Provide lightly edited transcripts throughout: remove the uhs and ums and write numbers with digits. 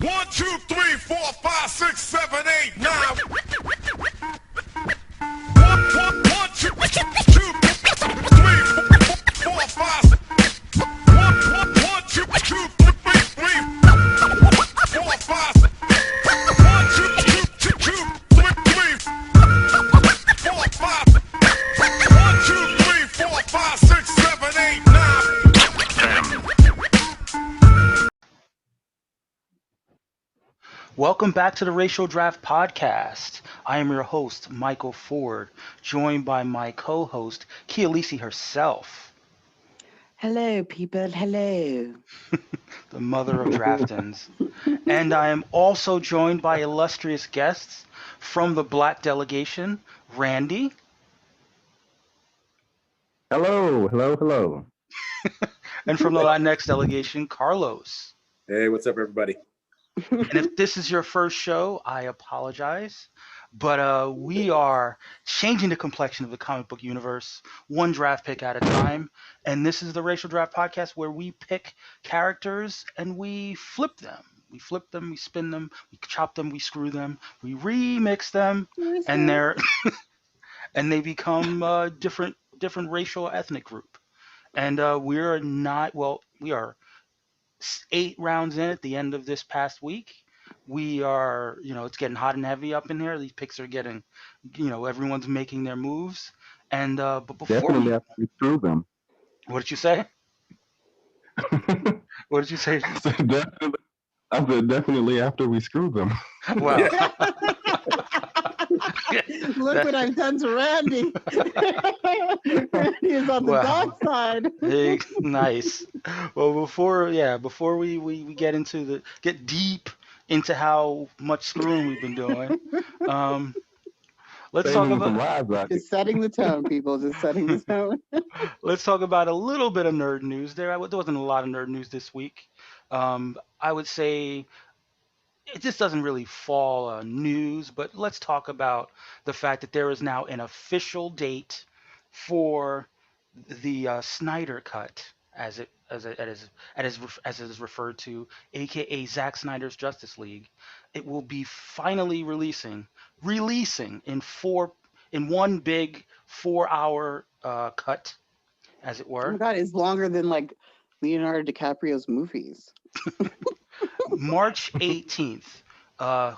1, 2, 3, 4, 5, 6, 7, 8, 9. 1, 2, 3, 4, 5. 1, 2, 3, 4, 5. 1, 2, 3, 4, 5. 1, 2, 3, 4, 5, 6, 7, 8, 9. Welcome back to the Racial Draft Podcast. I am your host, Michael Ford, joined by my co-host, Kialisi herself, Hello, people. Hello. the mother of draftins. And I am also joined by illustrious guests from the Black delegation, Randy, Hello, hello, hello. and from the Latinx delegation, Carlos. Hey, what's up, everybody? And if this is your first show, I apologize. But we are changing the complexion of the comic book universe, one draft pick at a time. And this is the Racial Draft Podcast where we pick characters and we flip them. We flip them, we spin them, we chop them, we screw them, we remix them, and they're and they become a different racial ethnic group. And we're not we are 8 rounds in at the end of this past week. We are, it's getting hot and heavy up in here. These picks are getting, everyone's making their moves. And but before Definitely after we screw them. what did you say? What did you say? I said definitely after we screw them. Well, Look what I've done to Randy. Randy is on the Wow. dark side. hey, nice. Well, before we get deep into how much screwing we've been doing, let's talk Saving some about lives out Just setting the tone, people. Just setting the tone. let's talk about a little bit of nerd news. There wasn't a lot of nerd news this week. I would say it just doesn't really fall news, but let's talk about the fact that there is now an official date for the Snyder Cut, as it is referred to, aka Zack Snyder's Justice League. It will be finally releasing in one big 4 hour cut, as it Oh my were. God, it's longer than like Leonardo DiCaprio's movies. March 18th.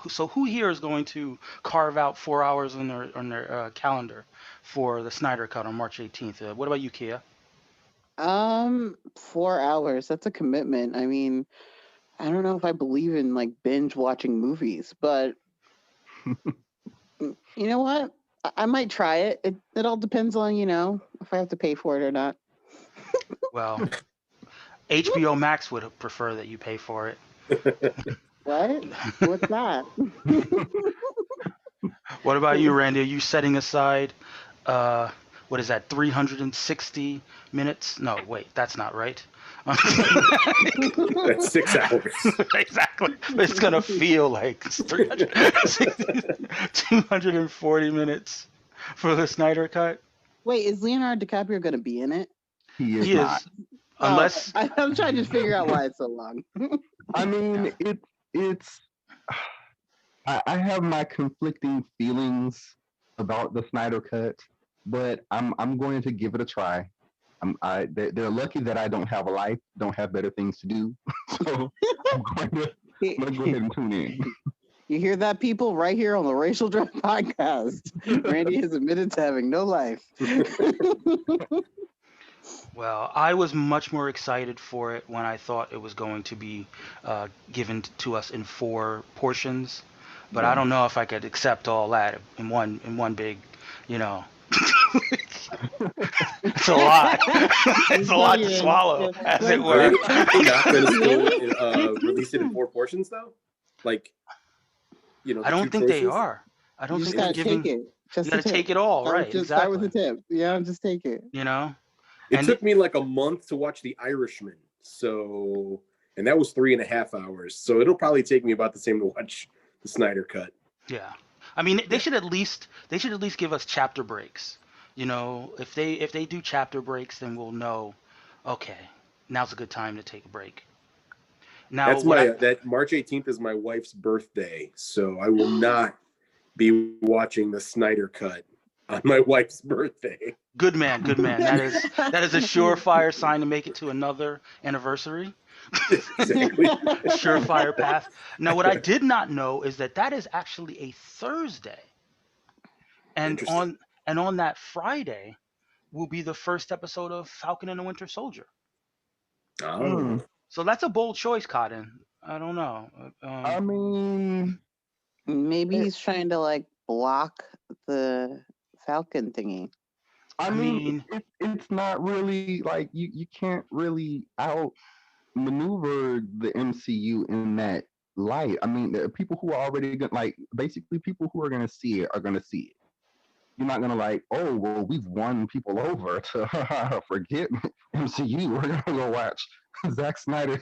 So who here is going to carve out 4 hours on their calendar for the Snyder Cut on March 18th? What about you, Kia? 4 hours. That's a commitment. I mean, I don't know if I believe in like binge watching movies, but you know what? I might try it. It all depends on, if I have to pay for it or not. Well, HBO Max would prefer that you pay for it. What? What's that? What about you, Randy? Are you setting aside, what is that, 360 minutes? No, wait, that's not right. That's 6 hours. Exactly. It's going to feel like 360, 240 minutes for the Snyder Cut. Wait, is Leonardo DiCaprio going to be in it? He is He not. is, unless, I'm trying to figure out why it's so long. I mean, it's. I have my conflicting feelings about the Snyder Cut, but I'm going to give it a try. They're lucky that I don't have a life, don't have better things to do, so I'm going to go ahead and tune in. You hear that, people? Right here on the Racial Draft Podcast. Randy has admitted to having no life. well, I was much more excited for it when I thought it was going to be given to us in 4 portions. But I don't know if I could accept all that in one big, you know. It's a lot. It's a lot to swallow, as it Are were. they not going to still release it in 4 portions, though? Like, I don't think they choices? are. I don't You think just they're gotta giving. take it. Just You got to the tip. take it all, right? Just start with Exactly. the tip. Yeah, just take it. You know. It And took me like a month to watch The Irishman, and that was 3.5 hours. So it'll probably take me about the same to watch the Snyder Cut. Yeah. I mean, they should at least give us chapter breaks. You know, if they do chapter breaks, then we'll know. Okay, now's a good time to take a break. Now, That's that March 18th is my wife's birthday, so I will not be watching the Snyder Cut on my wife's birthday. good man, good man. That is a surefire sign to make it to another anniversary. Exactly. Surefire path. Now, what I did not know is that is actually a Thursday, and Interesting. on that Friday will be the first episode of Falcon and the Winter Soldier. Oh, So that's a bold choice, Cotton. I don't know. I mean, Maybe he's trying to like block the Falcon thingy. I I mean, mean, it's not really like you can't really outmaneuver the MCU in that light. I mean, there are people who are already gonna like basically people who are gonna see it are gonna see it. You're not gonna like, oh well, we've won people over to forget MCU. We're gonna go watch Zack Snyder's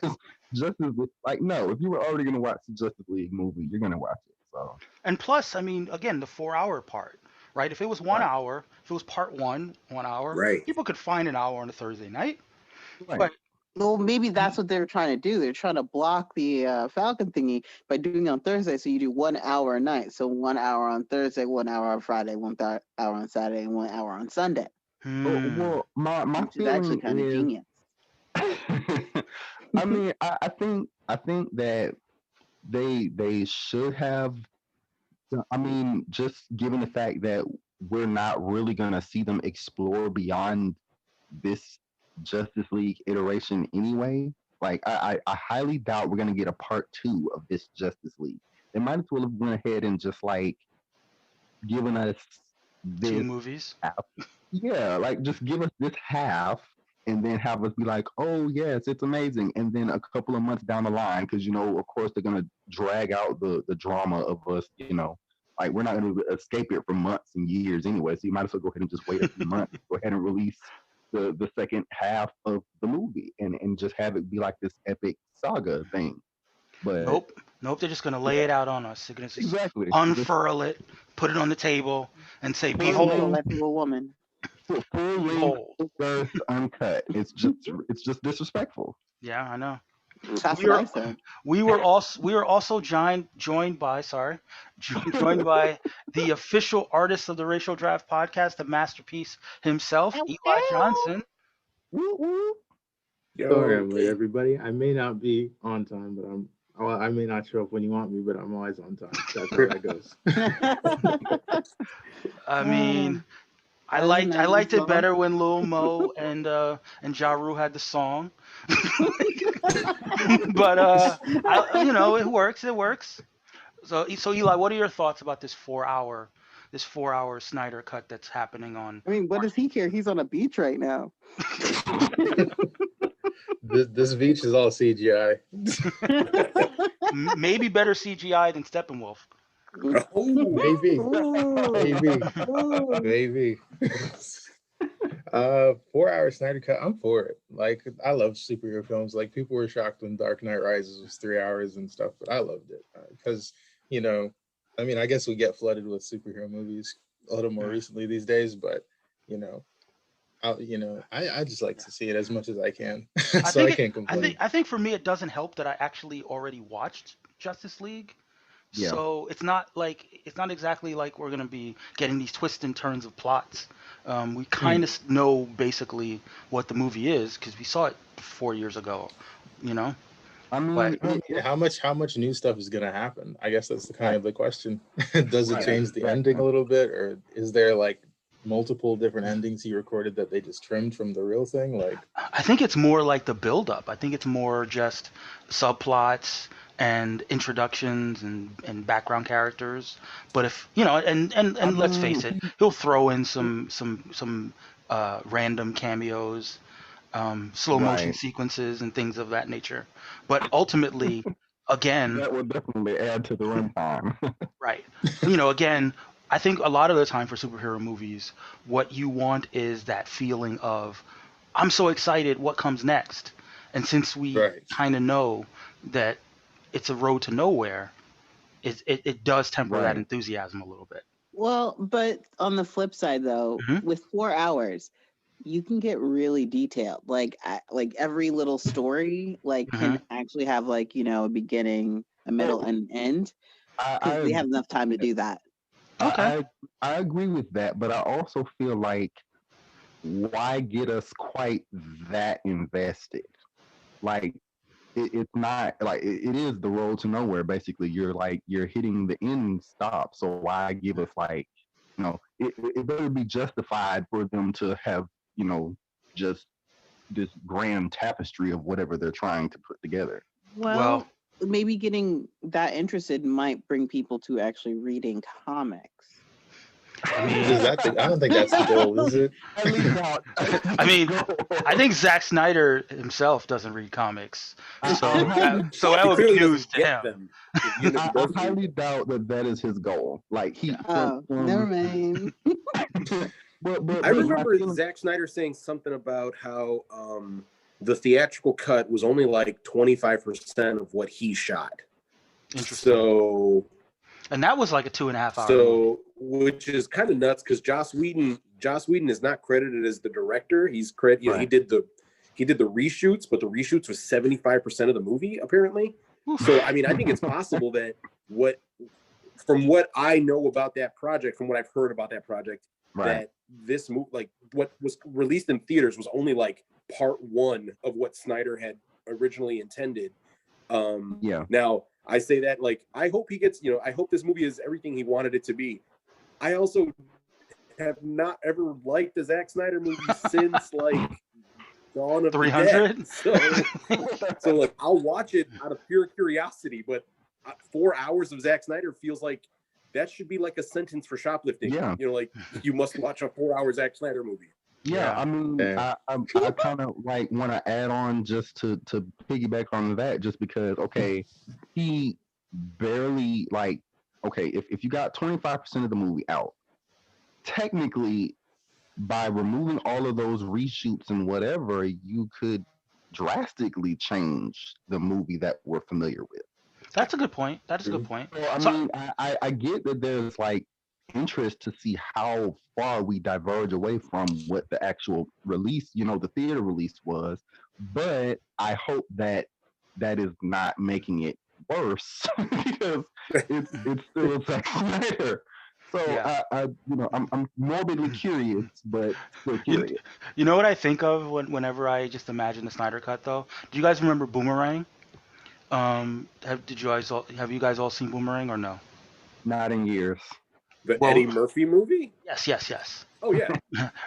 Justice League. Like, no, if you were already gonna watch the Justice League movie, you're gonna watch it. So and plus, I mean, again, the 4 hour part, right? If it was 1 hour, if it was part 1 hour, right. people could find an hour on a Thursday night. right. But Well, maybe that's what they're trying to do. They're trying to block the Falcon thingy by doing it on Thursday. So you do 1 hour a night. So 1 hour on Thursday, 1 hour on Friday, 1 hour on Saturday, and 1 hour on Sunday. Well, my Which is actually feeling kind of is, genius. I mean, I think that they should have. I mean, just given the fact that we're not really gonna see them explore beyond this Justice League iteration anyway. Like, I highly doubt we're gonna get a part 2 of this Justice League. They might as well have went ahead and just like given us 2 this movies. half. Yeah, like just give us this half and then have us be like, oh yes, it's amazing. And then a couple of months down the line, because of course they're gonna drag out the drama of us, like we're not gonna escape it for months and years anyway. So you might as well go ahead and just wait a few months, go ahead and release the second half of the movie and just have it be like this epic saga thing. But Nope. They're just gonna lay it out on us. They're gonna just exactly. unfurl it, put it on the table, and say, Poor "Behold, little Leftover woman. Full length, behold." first uncut. It's just disrespectful. Yeah, I know. That's We what I are said. we were also joined by the official artist of the Racial Draft podcast, the masterpiece himself, Eli Johnson. Woo woo. Sorry I'm Yo, late, everybody. I may not be on time, but I may not show up when you want me, but I'm always on time. That's how that goes. I mean, I That was a liked 90s it song. better when Lil Mo and Ja Rule had the song. But it works. It works. So Eli, what are your thoughts about this 4 hour Snyder cut that's happening on? I mean, what does he care? He's on a beach right now. This beach is all CGI. Maybe better CGI than Steppenwolf. Maybe. Maybe. 4 hour Snyder Cut. I'm for it. Like, I love superhero films. Like, people were shocked when Dark Knight Rises was 3 hours and stuff, but I loved it because I mean, I guess we get flooded with superhero movies a little more recently these days, but I just like to see it as much as I can, so I can't complain. I think for me it doesn't help that I actually already watched Justice League. Yeah. So it's not exactly like we're gonna be getting these twists and turns of plots. We kind of know basically what the movie is because we saw it 4 years ago. I mean, How much new stuff is gonna happen? I guess that's the kind of the question. Does it change the ending a little bit, or is there like multiple different endings he recorded that they just trimmed from the real thing? Like, I think it's more like the build up. I think it's more just subplots and introductions and background characters. But if and let's face it, he'll throw in some random cameos, slow motion Right. sequences and things of that nature. But ultimately, again, that will definitely add to the runtime. right. Again, I think a lot of the time for superhero movies, what you want is that feeling of, I'm so excited, what comes next? And since we Right. kind of know that it's a road to nowhere, it does temper that Right. enthusiasm a little bit. Well, but on the flip side, though, Mhm. with 4 hours, you can get really detailed. Like every little story can actually have a beginning, a middle, and an end because they have enough time to do that. Okay. I agree with that, but I also feel like why get us quite that invested? Like it's not like it is the road to nowhere. Basically, you're hitting the end stop. So why give us it better be justified for them to have just this grand tapestry of whatever they're trying to put together. Well, maybe getting that interested might bring people to actually reading comics. I mean, I don't think that's the goal, is it? I mean, I think Zack Snyder himself doesn't read comics, so that would be news to him. I highly doubt that is his goal. Like he. Never mind. I remember Zack Snyder saying something about how the theatrical cut was only like 25% of what he shot. Interesting. So. And that was like a 2.5 hour. So, which is kind of nuts because Joss Whedon is not credited as the director. He's credited. He did the reshoots, but the reshoots was 75% of the movie apparently. So, I mean, I think it's possible that from what I know about that project, from what I've heard about that project, that this movie, like what was released in theaters, was only like part one of what Snyder had originally intended. Now. I say that like I hope he gets, I hope this movie is everything he wanted it to be. I also have not ever liked a Zack Snyder movie since like Dawn of 300. So like I'll watch it out of pure curiosity, but 4 hours of Zack Snyder feels like that should be like a sentence for shoplifting. Yeah. Like you must watch a 4 hour Zack Snyder movie. Yeah, I mean, I kind of like want to add on just to piggyback on that, just because he barely if you got 25% of the movie out, technically by removing all of those reshoots and whatever, you could drastically change the movie that we're familiar with. That's a good point. That is a good point. So, I mean, I get that there's interest to see how far we diverge away from what the actual release, the theater release was, but I hope that is not making it worse because it's still Zack Snyder. So I'm morbidly curious, but still curious. You know what I think of whenever I just imagine the Snyder Cut, though? Do you guys remember Boomerang? Have you guys all seen Boomerang or no? Not in years. The Eddie Murphy movie? Yes. Oh yeah.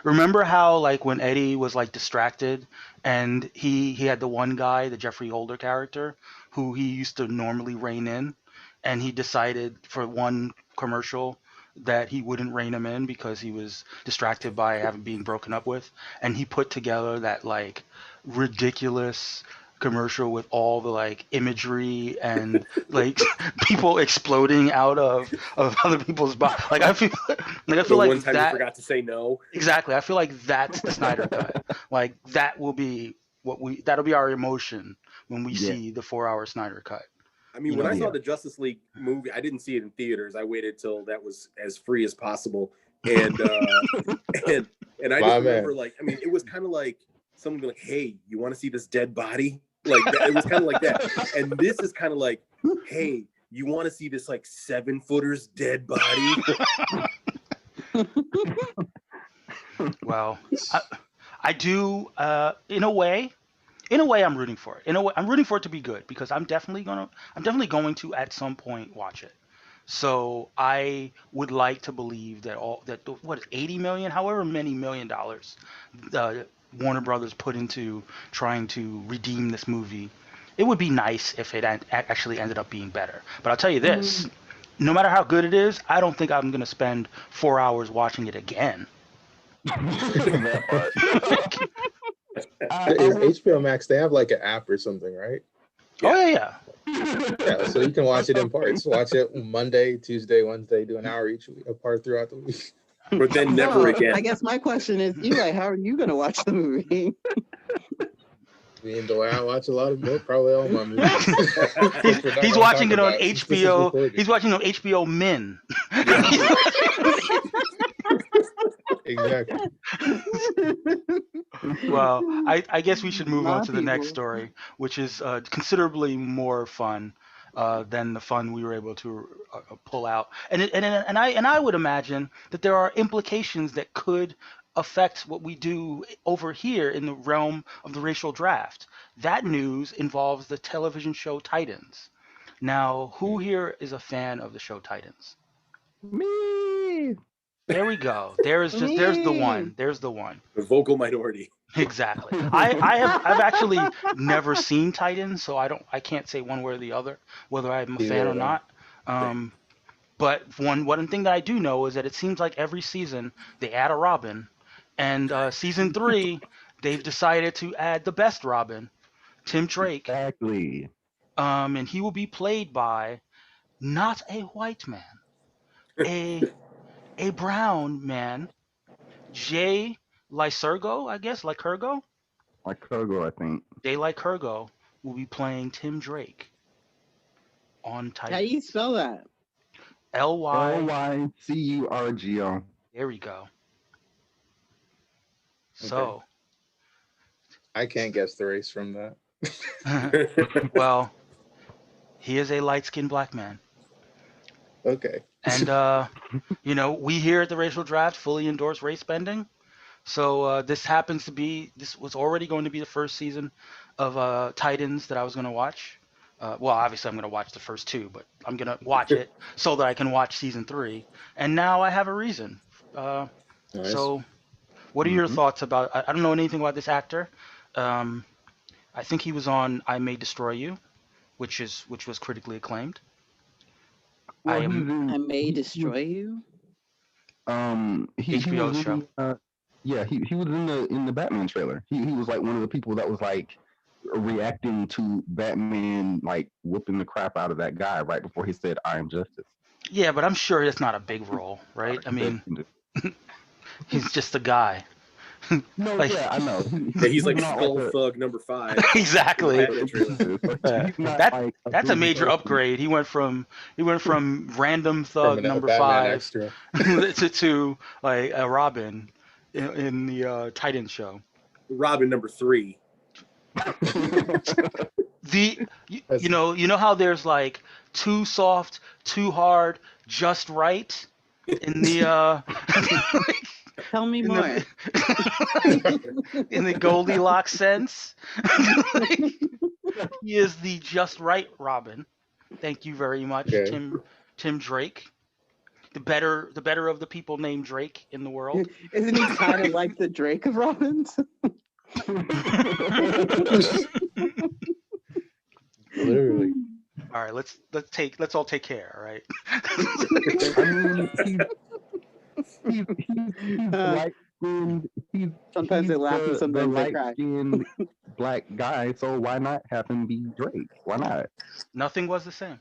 Remember how when Eddie was distracted and he had the one guy, the Jeffrey Holder character, who he used to normally rein in, and he decided for one commercial that he wouldn't rein him in because he was distracted by being broken up with, and he put together that ridiculous commercial with all the imagery and people exploding out of other people's bodies. I feel like one time that you forgot to say no. Exactly. I feel like that's the Snyder Cut. That will be that'll be our emotion when we see the 4 hour Snyder Cut. I mean, when I saw the Justice League movie, I didn't see it in theaters. I waited till that was as free as possible, and and I just remember it was kind of like someone be like, "Hey, you want to see this dead body?" It was kind of like that. And this is kind of like, "Hey, you want to see this 7-footer's dead body?" Well, I do. In a way, I'm rooting for it. I'm rooting for it to be good because I'm definitely going to at some point watch it. So I would like to believe that what is 80 million, however many $1 million, Warner Brothers put into trying to redeem this movie. It would be nice if it actually ended up being better. But I'll tell you this: no matter how good it is, I don't think I'm going to spend 4 hours watching it again. HBO Max, they have an app or something, right? Oh yeah. Yeah, so you can watch it in parts. Watch it Monday, Tuesday, Wednesday, do an hour each week, a part throughout the week. But then never again. I guess my question is, Eli, how are you going to watch the movie? Me and the way I watch a lot of probably all my movies. He's watching it on HBO. He's watching it on HBO Min. Exactly. Well, I guess we should move on My to the next people. story, which is considerably more fun than the fun we were able to pull out. And I would imagine that there are implications that could affect what we do over here in the realm of the racial draft. That news involves the television show Titans. Now, who here is a fan of the show Titans? Me. There we go. There's the one. There's the one. The vocal minority. Exactly. I've actually never seen Titans, so I can't say one way or the other whether I'm a Neither fan or have I. not. But one thing that I do know is that it seems like every season they add a Robin, and season 3 they've decided to add the best Robin, Tim Drake, Exactly. and he will be played by not a white man, a brown man, Jay Lycurgo, I guess Lycurgo. Like Kogo, I think. Daylight Kurgo will be playing Tim Drake on How do you Titans. spell that? Ly. Lycurgo. There we go. So, I can't guess the race from that. well, he is a light-skinned black man, Okay. and we here at the Racial Draft fully endorse race bending. So this was already going to be the first season of Titans that I was going to watch. Well, obviously I'm going to watch the first 2, but I'm going to watch it so that I can watch season 3. And now I have a reason. Nice. So, what are your thoughts about? I don't know anything about this actor. I think he was on I May Destroy You, which was critically acclaimed. Well, I am I may destroy you. He HBO was show. he was in the Batman trailer. He was like one of the people that was like reacting to Batman like whooping the crap out of that guy right before he said I am justice. Yeah, but I'm sure it's not a big role, right? I mean, he's just a guy. No, like- yeah, I know. Yeah, he's like not Skull a- Thug number 5. Exactly. Batman trailer. He's not like That's a good major person. upgrade. He went from random From thug a number Batman 5 extra. to like a Robin in the Titans show. Robin number 3. You know how there's like too soft, too hard, just right in the Tell me in more. the in the Goldilocks sense. He is the just right Robin. Thank you very much, Okay. Tim Drake. The better of the people named Drake in the world. Isn't he kind of like the Drake of Robins? Literally. All right, let's all take care, all right? I mean, he's light skinned. Sometimes they laugh and sometimes they light cry. skinned black guy. So why not have him be Drake? Why not? Nothing was the same.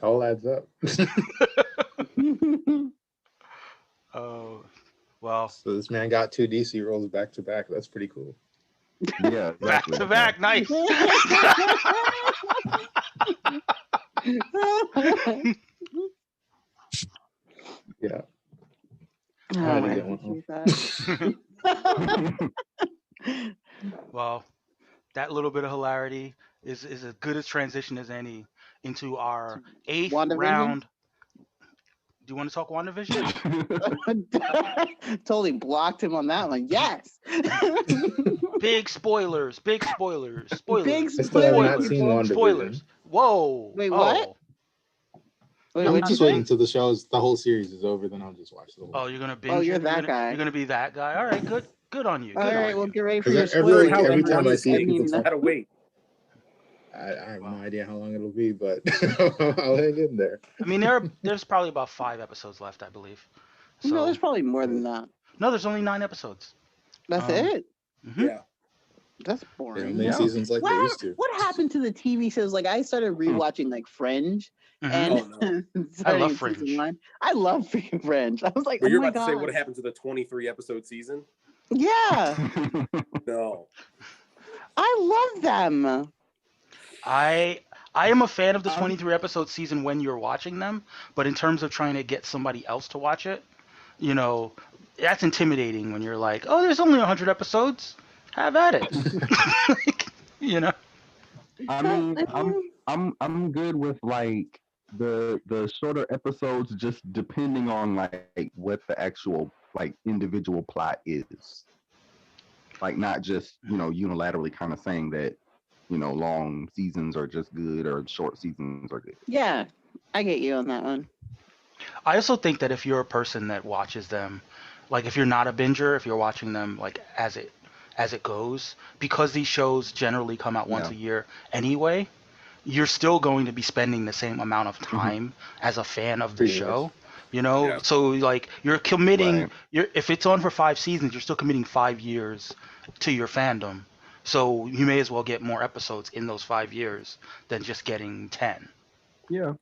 All adds up. Oh, well, So this man got 2 DC roles back to back. That's pretty cool. Yeah, back exactly. to back, nice. Yeah. Oh, I I didn't get one. appreciate that. Well, that little bit of hilarity is as good a transition as any into our 8th WandaVision? round. Do you want to talk WandaVision? Totally blocked him on that one. Yes. Big spoilers. Big spoilers. Spoilers. Big I still have not spoilers. seen WandaVision. Spoilers. Whoa. Wait, Oh. what? Wait, I'm what'd you just say? waiting until the whole series is over, then I'll just watch the whole. Oh, you're gonna binge. Oh, you're it? that guy. You're gonna be that guy. All right, good. Good on you. All Good right, on well, you. get ready for your Because every spoilers. time I see it, mean, people Gotta wait. I have no idea how long it'll be, but I'll hang in there. I mean, there's probably about 5 episodes left, I believe. So no, there's probably more than that. no, there's only 9 episodes. That's Um, it. Mhm. Yeah. That's They boring. don't make Yeah. seasons like they used to. What happened to the TV shows? Like I started rewatching like Fringe, Mhm. and Oh, starting love in season Fringe. 1. I love Fringe. I was like, But oh you're my about to say god, what happened to the 23 episode season? yeah, No. I love them. I am a fan of the 23 episode season when you're watching them, but in terms of trying to get somebody else to watch it, you know, that's intimidating when you're like, oh, there's only 100 episodes. Have at it. You know. I I mean, I'm good with like the shorter episodes, just depending on like what the actual like individual plot is. Like not just unilaterally kind of saying that long seasons are just good or short seasons are good. Yeah, I get you on that one. I also think that if you're a person that watches them, like if you're not a binger, if you're watching them like as it goes, because these shows generally come out once Yeah. a year anyway, you're still going to be spending the same amount of Hmm. time as a fan of the Pretty much. show. Yeah. So like you're committing, Right. if it's on for 5 seasons, you're still committing 5 years to your fandom. So you may as well get more episodes in those 5 years than just getting 10. Yeah.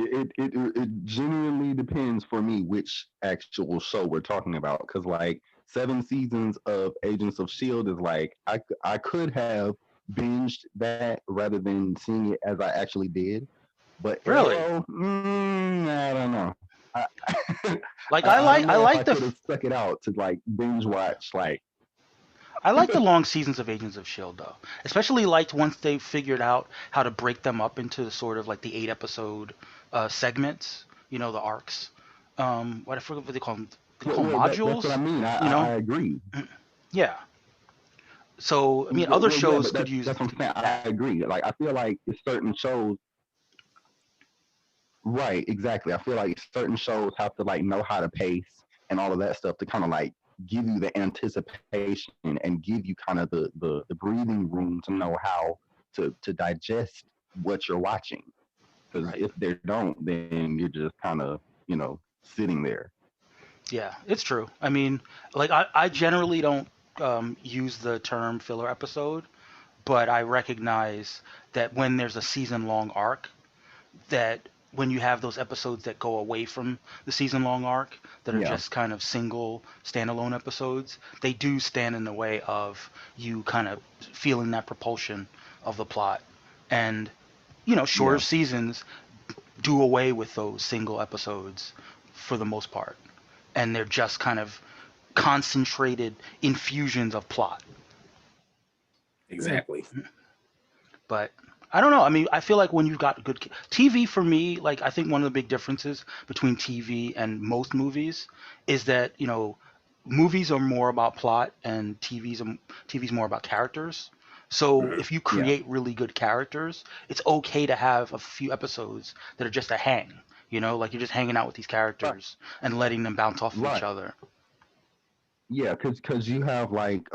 It genuinely depends for me which actual show we're talking about, because like 7 seasons of Agents of Shield is like I could have binged that rather than seeing it as I actually did, but Really? Arrow, I don't know. I, Like I don't I know if I like could have stuck it out to like binge watch like. I like the long seasons of Agents of Shield though. Especially liked once they figured out how to break them up into sort of like the 8 episode segments, the arcs. What I forget what they call them. They call them That's what I modules, mean. you I know? agree. Yeah. So I mean, other Yeah, shows but could use that's what I'm saying. I that. agree. Like I feel like certain shows. Right, exactly. I feel like certain shows have to like know how to pace and all of that stuff to kind of like give you the anticipation and give you kind of the breathing room to know how to digest what you're watching. Because Right. if they don't, then you're just kind of sitting there. Yeah, it's true. I mean, like I generally don't use the term filler episode, but I recognize that when there's a season long arc, that when you have those episodes that go away from the season long arc that are Yeah, just kind of single standalone episodes, they do stand in the way of you kind of feeling that propulsion of the plot. And shorter yeah. seasons do away with those single episodes for the most part, and they're just kind of concentrated infusions of plot. Exactly. But I don't know. I mean, I feel like when you've got good TV for me, like I think one of the big differences between TV and most movies is that movies are more about plot and TV's more about characters. So Mhm. if you Yeah. create really good characters, it's okay to have a few episodes that are just a hang. Like you're just hanging out with these Right. characters and letting them bounce off of each Right. other. Yeah, because you have like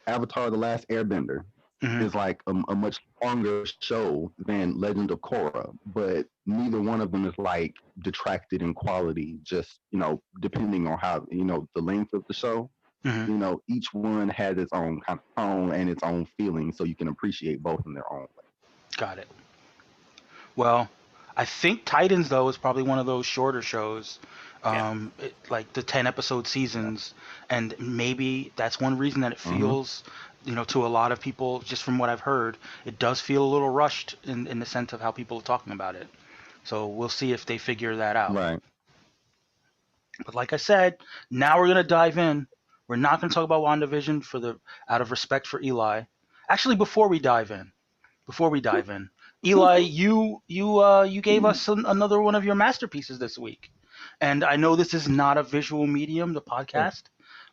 Avatar: The Last Airbender Hmm. is like a much longer show than Legend of Korra, but neither one of them is like detracted in quality. Just depending on how the length of the show. Hmm. Each one has its own kind of tone and its own feeling, so you can appreciate both in their own way. Got it. Well, I think Titans though is probably one of those shorter shows, Yeah. like the 10 episode Yeah. seasons, and maybe that's one reason that it Mm-hmm. feels, to a lot of people, just from what I've heard, it does feel a little rushed in the sense of how people are talking about it. So we'll see if they figure that out. Right. But like I said, now we're gonna dive in. We're not gonna talk about WandaVision out of respect for Eli. Actually, before we dive in, Eli, you gave us another one of your masterpieces this week, and I know this is not a visual medium, the podcast,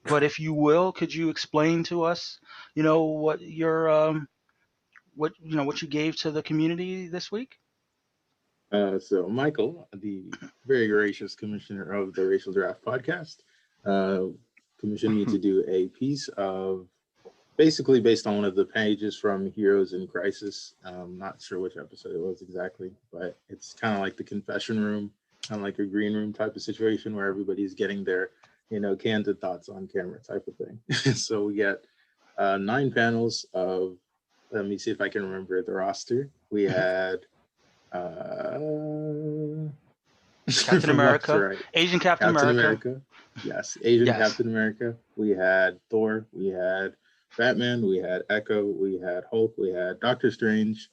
but if you will, could you explain to us, what your what you gave to the community this week? So Michael, the very gracious commissioner of the Racial Draft podcast, uh, commissioned me to do a piece of basically based on one of the pages from Heroes in Crisis. Not sure which episode it was exactly, but it's kind of like the confession room, kind of like a green room type of situation where everybody's getting their, candid thoughts on camera type of thing. So we get 9 panels of, let me see if I can remember the roster. We had Captain from left to America, right. Asian Captain Captain America. America. Yes, Asian Yes. Captain America. We had Thor. We had Batman. We had Echo. We had Hulk. We had Doctor Strange.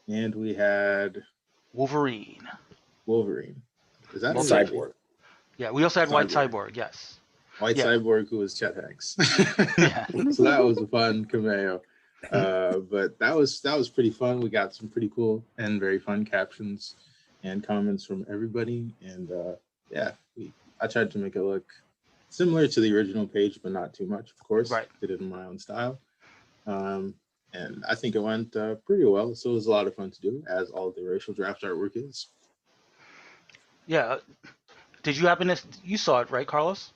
And we had Wolverine. Wolverine. Is that Well, it? Cyborg. Yeah, we also had White Cyborg. Cyborg. Yes. White Yeah. Cyborg, who was Chet Hanks. Yeah. So that was a fun cameo. But that was pretty fun. We got some pretty cool and very fun captions and comments from everybody. And I tried to make it look similar to the original page, but not too much, of course. Right. Did it in my own style. And I think it went pretty well. So it was a lot of fun to do, as all the racial draft artwork is. Yeah. Did you happen to? You saw it, right, Carlos?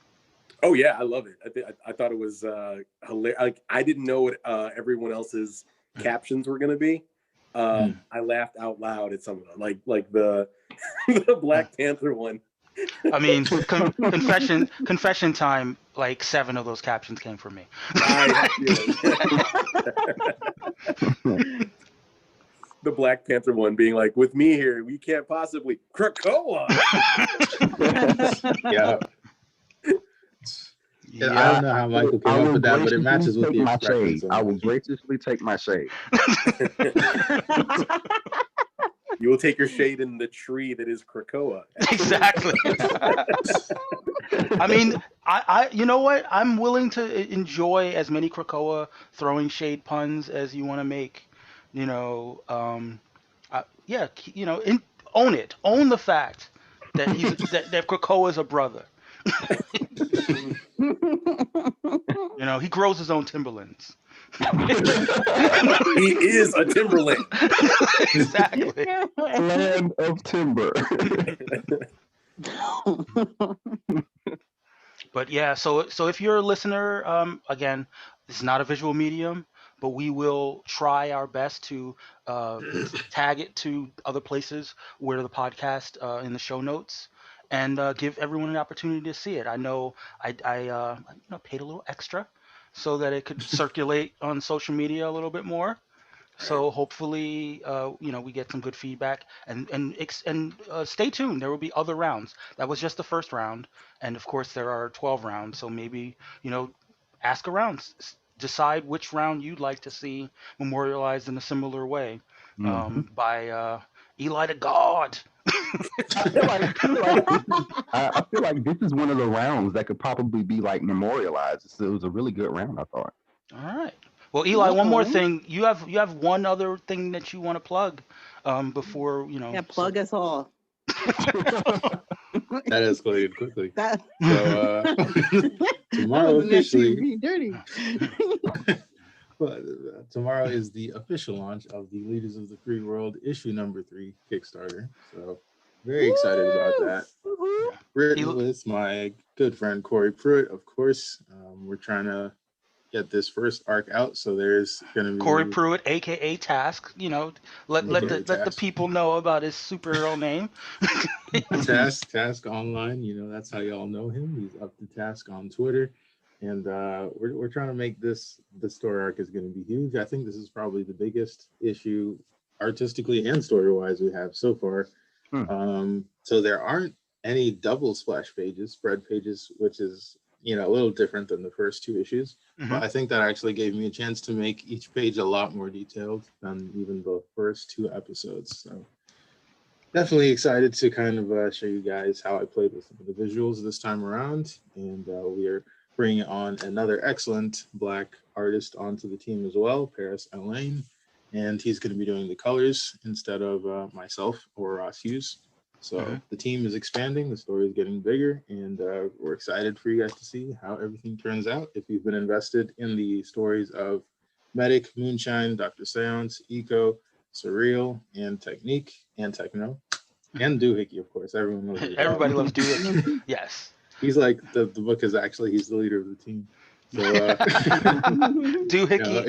Oh yeah, I love it. I thought it was hilarious. Like, I didn't know what everyone else's captions were gonna be. I laughed out loud at some of them, like the the Black Panther one. I mean, confession time. Like 7 of those captions came from me. The Black Panther one being like, "With me here, we can't possibly Krakoa." Yeah. Yeah, I don't know how Michael came up with that, but it matches with the expressions. I will graciously take my shade. You will take your shade in the tree that is Krakoa. Exactly. I mean, I you know what? I'm willing to enjoy as many Krakoa throwing shade puns as you want to make. You know, own it. Own the fact that that Krakoa is a brother. You know, he grows his own Timberlands. He is a Timberland. Exactly. Land of timber. But yeah, so if you're a listener, again, this is not a visual medium, but we will try our best to tag it to other places where the podcast in the show notes, and give everyone an opportunity to see it. I know I paid a little extra so that it could circulate on social media a little bit more. So hopefully, we get some good feedback, and stay tuned. There will be other rounds. That was just the first round, and of course there are 12 rounds. So maybe ask around, decide which round you'd like to see memorialized in a similar way, by Eli the God. I feel like this is one of the rounds that could probably be like memorialized. It was a really good round, I thought. All right. Well, Eli, one more thing. You have one other thing that you want to plug before. Yeah, plug us all. That escalated quickly. That So tomorrow wasn't actually officially, me dirty. but tomorrow is the official launch of the Leaders of the Free World issue number 3 Kickstarter. So very excited about that. Woo-hoo. Written with my good friend Corey Pruitt, of course. We're trying to get this first arc out, so there's gonna be Corey Pruitt, aka Task. Let the people know about his superhero name. Task online. That's how y'all know him. He's up to Task on Twitter, and we're trying to make this. The story arc is going to be huge. I think this is probably the biggest issue, artistically and story wise, we have so far. So there aren't any double splash pages, spread pages, which is a little different than the first 2 issues. But I think that actually gave me a chance to make each page a lot more detailed than even the first 2 episodes. So definitely excited to kind of show you guys how I played with some of the visuals this time around. And we are bringing on another excellent Black artist onto the team as well, Paris Elaine. And he's going to be doing the colors instead of myself or Ross Hughes. So the team is expanding, the story is getting bigger, and we're excited for you guys to see how everything turns out. If you've been invested in the stories of Medic, Moonshine, Dr. Seance, Eco, Surreal, and Technique, and Techno, and Doohickey, of course. Everyone knows Everybody loves Doohickey. Yes. He's like, the book is actually, he's the leader of the team. So, Doohickey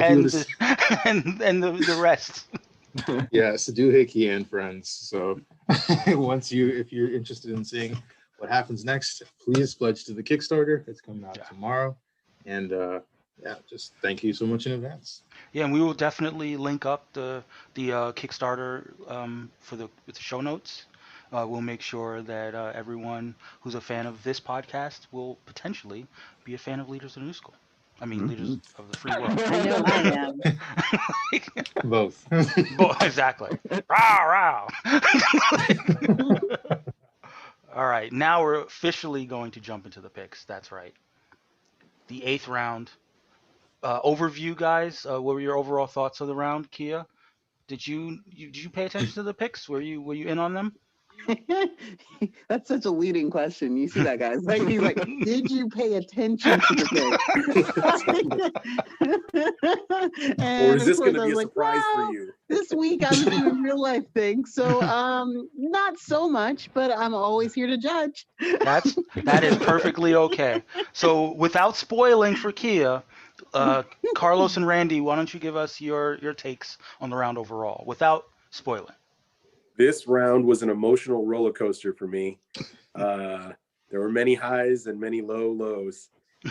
and the rest. Yes, Doohickey and friends. So if you're interested in seeing what happens next, please pledge to the Kickstarter. It's coming out tomorrow. And just thank you so much in advance. Yeah, and we will definitely link up the Kickstarter with the show notes. We'll make sure that everyone who's a fan of this podcast will potentially be a fan of Leaders of the New School. I mean, Leaders of the Free World. I know I am. Both. Exactly. Rah, rah. All All right, now we're officially going to jump into the picks. That's right. The 8th round. Overview, guys. What were your overall thoughts of the round, Kia? Did you pay attention to the picks? Were you in on them? That's such a leading question. You see that, guys? Like he's like, did you pay attention to the pick? Or And is of this course, going to I be was a like, surprise for well, you? this week I was doing real life things, so not so much, but I'm always here to judge. That is perfectly okay. So without spoiling for Kia, Carlos and Randy, why don't you give us your takes on the round overall without spoiling? This round was an emotional roller coaster for me. There were many highs and many low lows,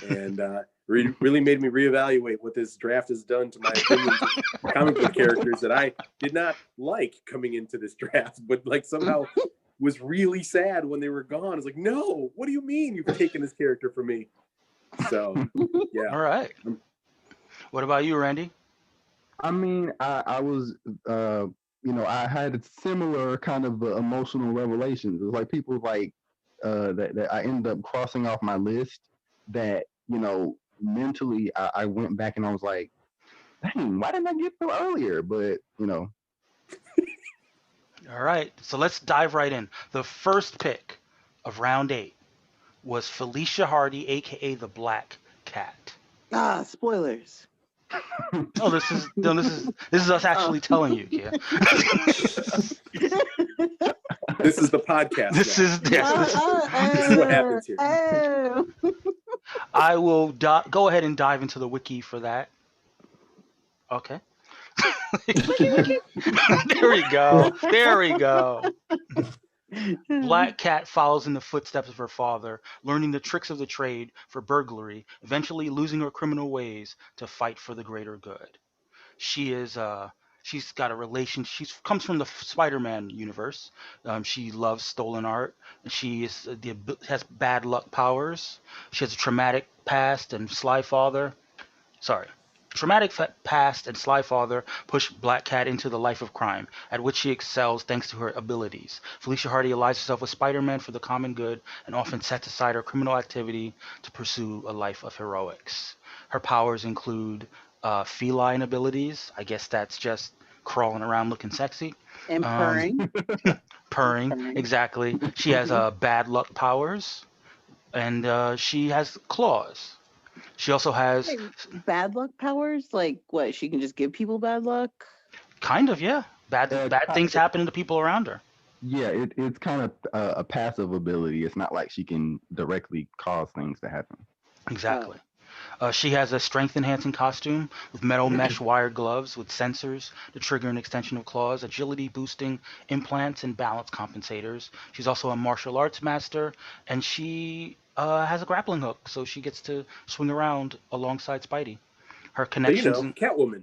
and really made me reevaluate what this draft has done to my opinions of comic book characters that I did not like coming into this draft, but like somehow was really sad when they were gone. I was like, no, what do you mean you've taken this character from me? So, yeah. All right. What about you, Randy? I mean, I was, I had similar kind of emotional revelations. It was like people like that I ended up crossing off my list that, mentally I went back and I was like, dang, why didn't I get to earlier? But, All right. So let's dive right in. The first pick of round 8 was Felicia Hardy, aka the Black Cat. Spoilers. Oh, this is us actually telling you, Kia. This is the podcast. This now. is yes. This is what happens here. I will go ahead and dive into the wiki for that. Okay. There we go. There we go. Black Cat follows in the footsteps of her father, learning the tricks of the trade for burglary, eventually losing her criminal ways to fight for the greater good. She's got a relation. She comes from the Spider-Man universe. She loves stolen art. She has bad luck powers. She has a traumatic past and sly father. Past and sly father push Black Cat into the life of crime, at which she excels thanks to her abilities. Felicia Hardy allies herself with Spider-Man for the common good and often sets aside her criminal activity to pursue a life of heroics. Her powers include feline abilities. I guess that's just crawling around looking sexy. And purring. Purring, exactly. She has bad luck powers, and she has claws. She also has Wait, bad luck powers? Like what? She can just give people bad luck? kind of, yeah. Bad things happen to people around her. yeah, it's kind of a passive ability. It's not like she can directly cause things to happen. Exactly. She has a strength-enhancing costume with metal mesh wire gloves with sensors to trigger an extension of claws, agility-boosting implants, and balance compensators. She's also a martial arts master, and she has a grappling hook, so she gets to swing around alongside Spidey. Her So, connections, Catwoman.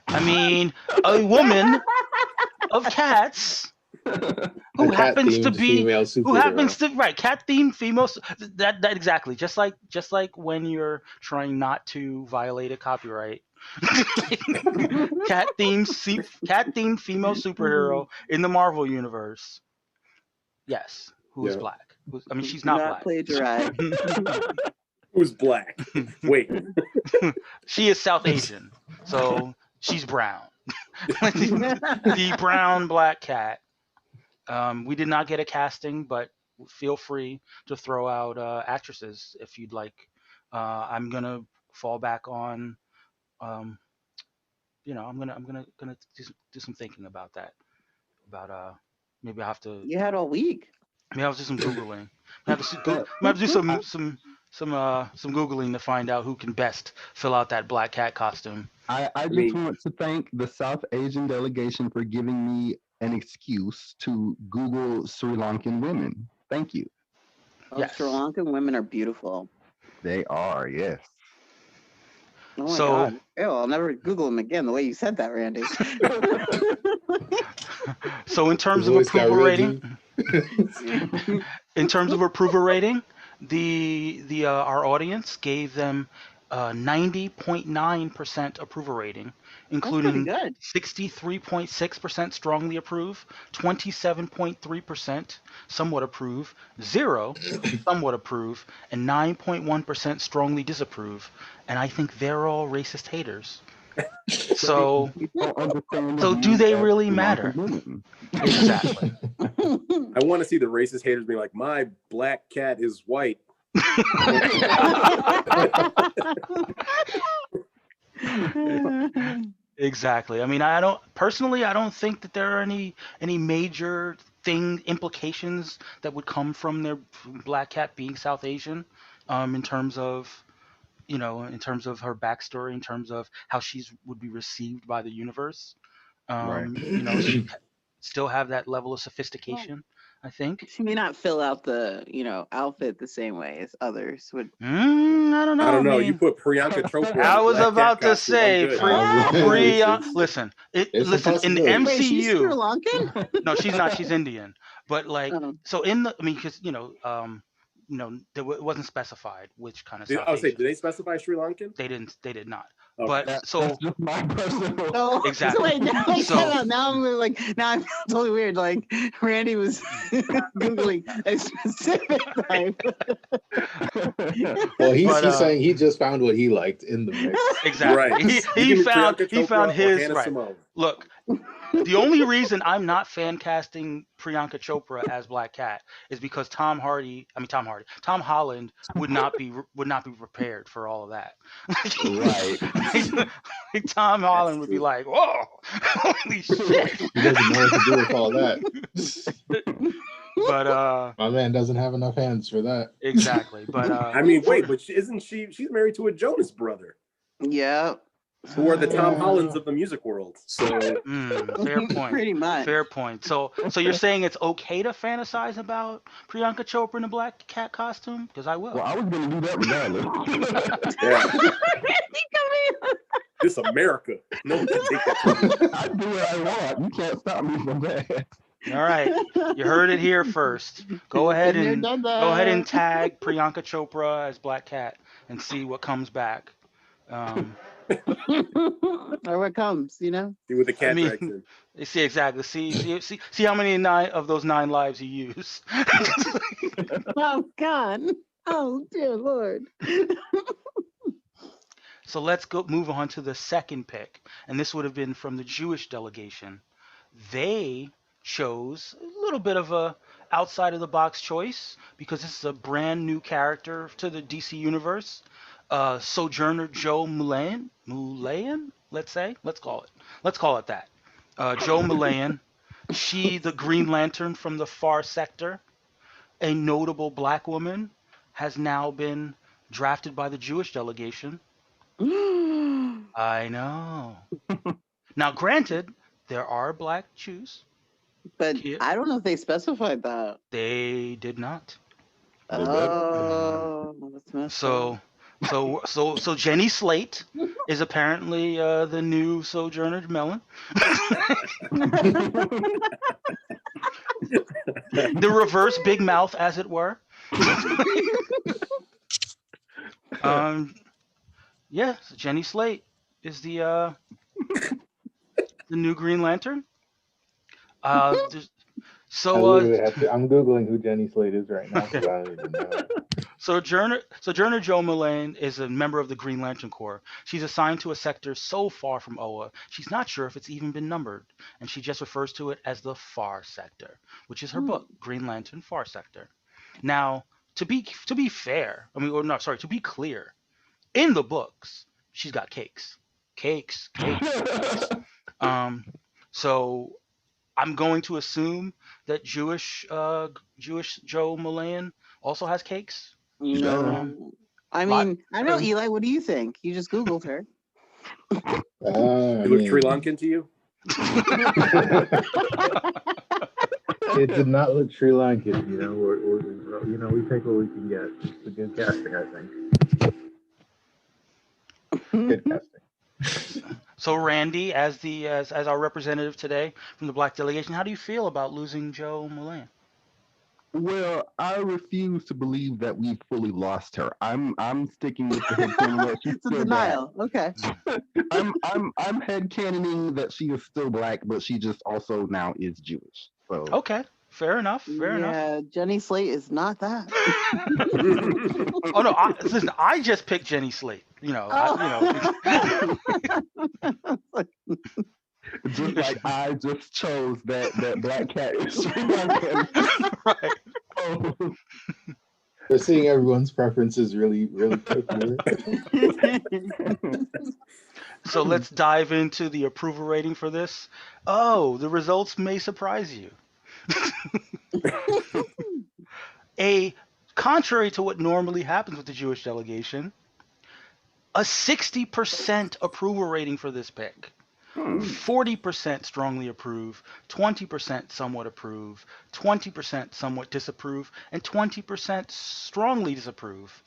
I mean, a woman of cats who happens to be female superhero. right cat themed female that exactly just like when you're trying not to violate a copyright. cat themed female superhero in the Marvel universe. Yes, who is Yeah. black. I mean, she's not black. Plagiarized. Who's black? Wait. She is South Asian, so she's brown. The brown black cat. We did not get a casting, but feel free to throw out actresses if you'd like. I'm gonna fall back on, I'm gonna do some thinking about that. About maybe I have to You had all week. maybe I'll do some googling. I have to do some googling to find out who can best fill out that black cat costume. I just want to thank the South Asian delegation for giving me an excuse to Google Sri Lankan women. Thank you. Oh, Yes. Sri Lankan women are beautiful. They are, yes. Oh my So- god. Ew, I'll never Google them again the way you said that, Randy. So in terms His of voice got approval real rating, the our audience gave them 90.9% approval rating, That's pretty including good. 63.6% strongly approve, 27.3% somewhat approve, 0 somewhat approve, and 9.1% strongly disapprove. And I think they're all racist haters. So, Don't understand the so do views they that really Sri Lankan matter? women. Exactly. I want to see the racist haters be like, my black cat is white. Exactly. I mean, I don't think that there are any major implications that would come from their black cat being South Asian, in terms of in terms of her backstory, in terms of how she's would be received by the universe. Right. She still have that level of Well, sophistication, I think. she may not fill out the, outfit the same way as others would. I don't know. I don't know. You mean, put Priyanka Chopra in I a was black cat about to costume. I'm say, good. listen, There's some listen, in the possibilities. Wait, she's Sri MCU, Lankan? no, she's not. She's Indian. But like, Oh. so in the, I mean, because it wasn't specified which kind of South I would say, Asian. did they specify Sri Lankan? They did not. Okay. But That's so just my personal. Oh, Exactly. So wait, now, So- now I'm like, now I feel totally weird. Like Randy was googling a specific type. Well, he's But, saying he just found what he liked in the mix. exactly, Right. he You can be found Priyanka he found Chopra or his Hannah right. Simone. Look, the only reason I'm not fan casting Priyanka Chopra as Black Cat is because Tom Holland would not be prepared for all of that. Right. Like, Tom Holland would be true. like, "Whoa, holy shit!" He doesn't know what to do with all that. But My man doesn't have enough hands for that. exactly. But I mean, wait, but isn't she's married to a Jonas brother, Yeah. who are the Tom Yeah. Hollands of the music world. So fair point. Pretty much. Fair point. So you're saying it's okay to fantasize about Priyanka Chopra in a black cat costume? Because I will. Well, I was going to do that regardless. yeah, Randy, come here. this America. No one can take that. I do what I want. You can't stop me from that. All right, you heard it here first. Go ahead Been there, and done go ahead and that. tag Priyanka Chopra as Black Cat and see what comes back. Or what comes, See what the cat I mean- drags in. See exactly. See how many of those 9 lives you use. Oh God. Oh dear Lord. So let's move on to the second pick, and this would have been from the Jewish delegation. They chose a little bit of a outside of the box choice because this is a brand new character to the DC universe. Sojourner Joe Mulan, let's call it that. Joe Mulan, she the Green Lantern from the Far Sector, a notable black woman, has now been drafted by the Jewish delegation. I know. Now, granted, there are black Jews. But Yeah. I don't know if they specified that. They did not. Oh, that's messed up. So Jenny Slate is apparently the new Sojourner Melon. The reverse Big Mouth, as it were. Yeah, so Jenny Slate is the new Green Lantern. I'm Googling who Jenny Slate is right now because I don't even know. Sojourner Joe Mullane is a member of the Green Lantern Corps. She's assigned to a sector so far from Oa, she's not sure if it's even been numbered, and she just refers to it as the Far Sector, which is her book, Green Lantern Far Sector. Now, to be fair, to be clear, in the books, she's got cakes. So I'm going to assume that Jewish Joe Mullane also has cakes. No. I mean, I know, Eli. What do you think? You just Googled her. It looked Sri Lankan to you? It did not look Sri Lankan. We take what we can get. It's a good casting, I think. Good casting. So Randy, as our representative today from the Black delegation, how do you feel about losing Joe Mullane? Well, I refuse to believe that we've fully lost her. I'm sticking with the headcanon that she's It's a still black. denial. Okay. I'm headcanoning that she is still black, but she just also now is Jewish. So Okay, fair enough. Fair enough. Yeah, Jenny Slate is not that. Oh no! Listen, I just picked Jenny Slate. You know, just like I just chose that black cat is Sri Lankan. right. Oh, We're seeing everyone's preferences really quick here. So let's dive into the approval rating for this. Oh, the results may surprise you. Contrary to what normally happens with the Jewish delegation, a 60% approval rating for this pick. 40% strongly approve, 20% somewhat approve, 20% somewhat disapprove, and 20% strongly disapprove.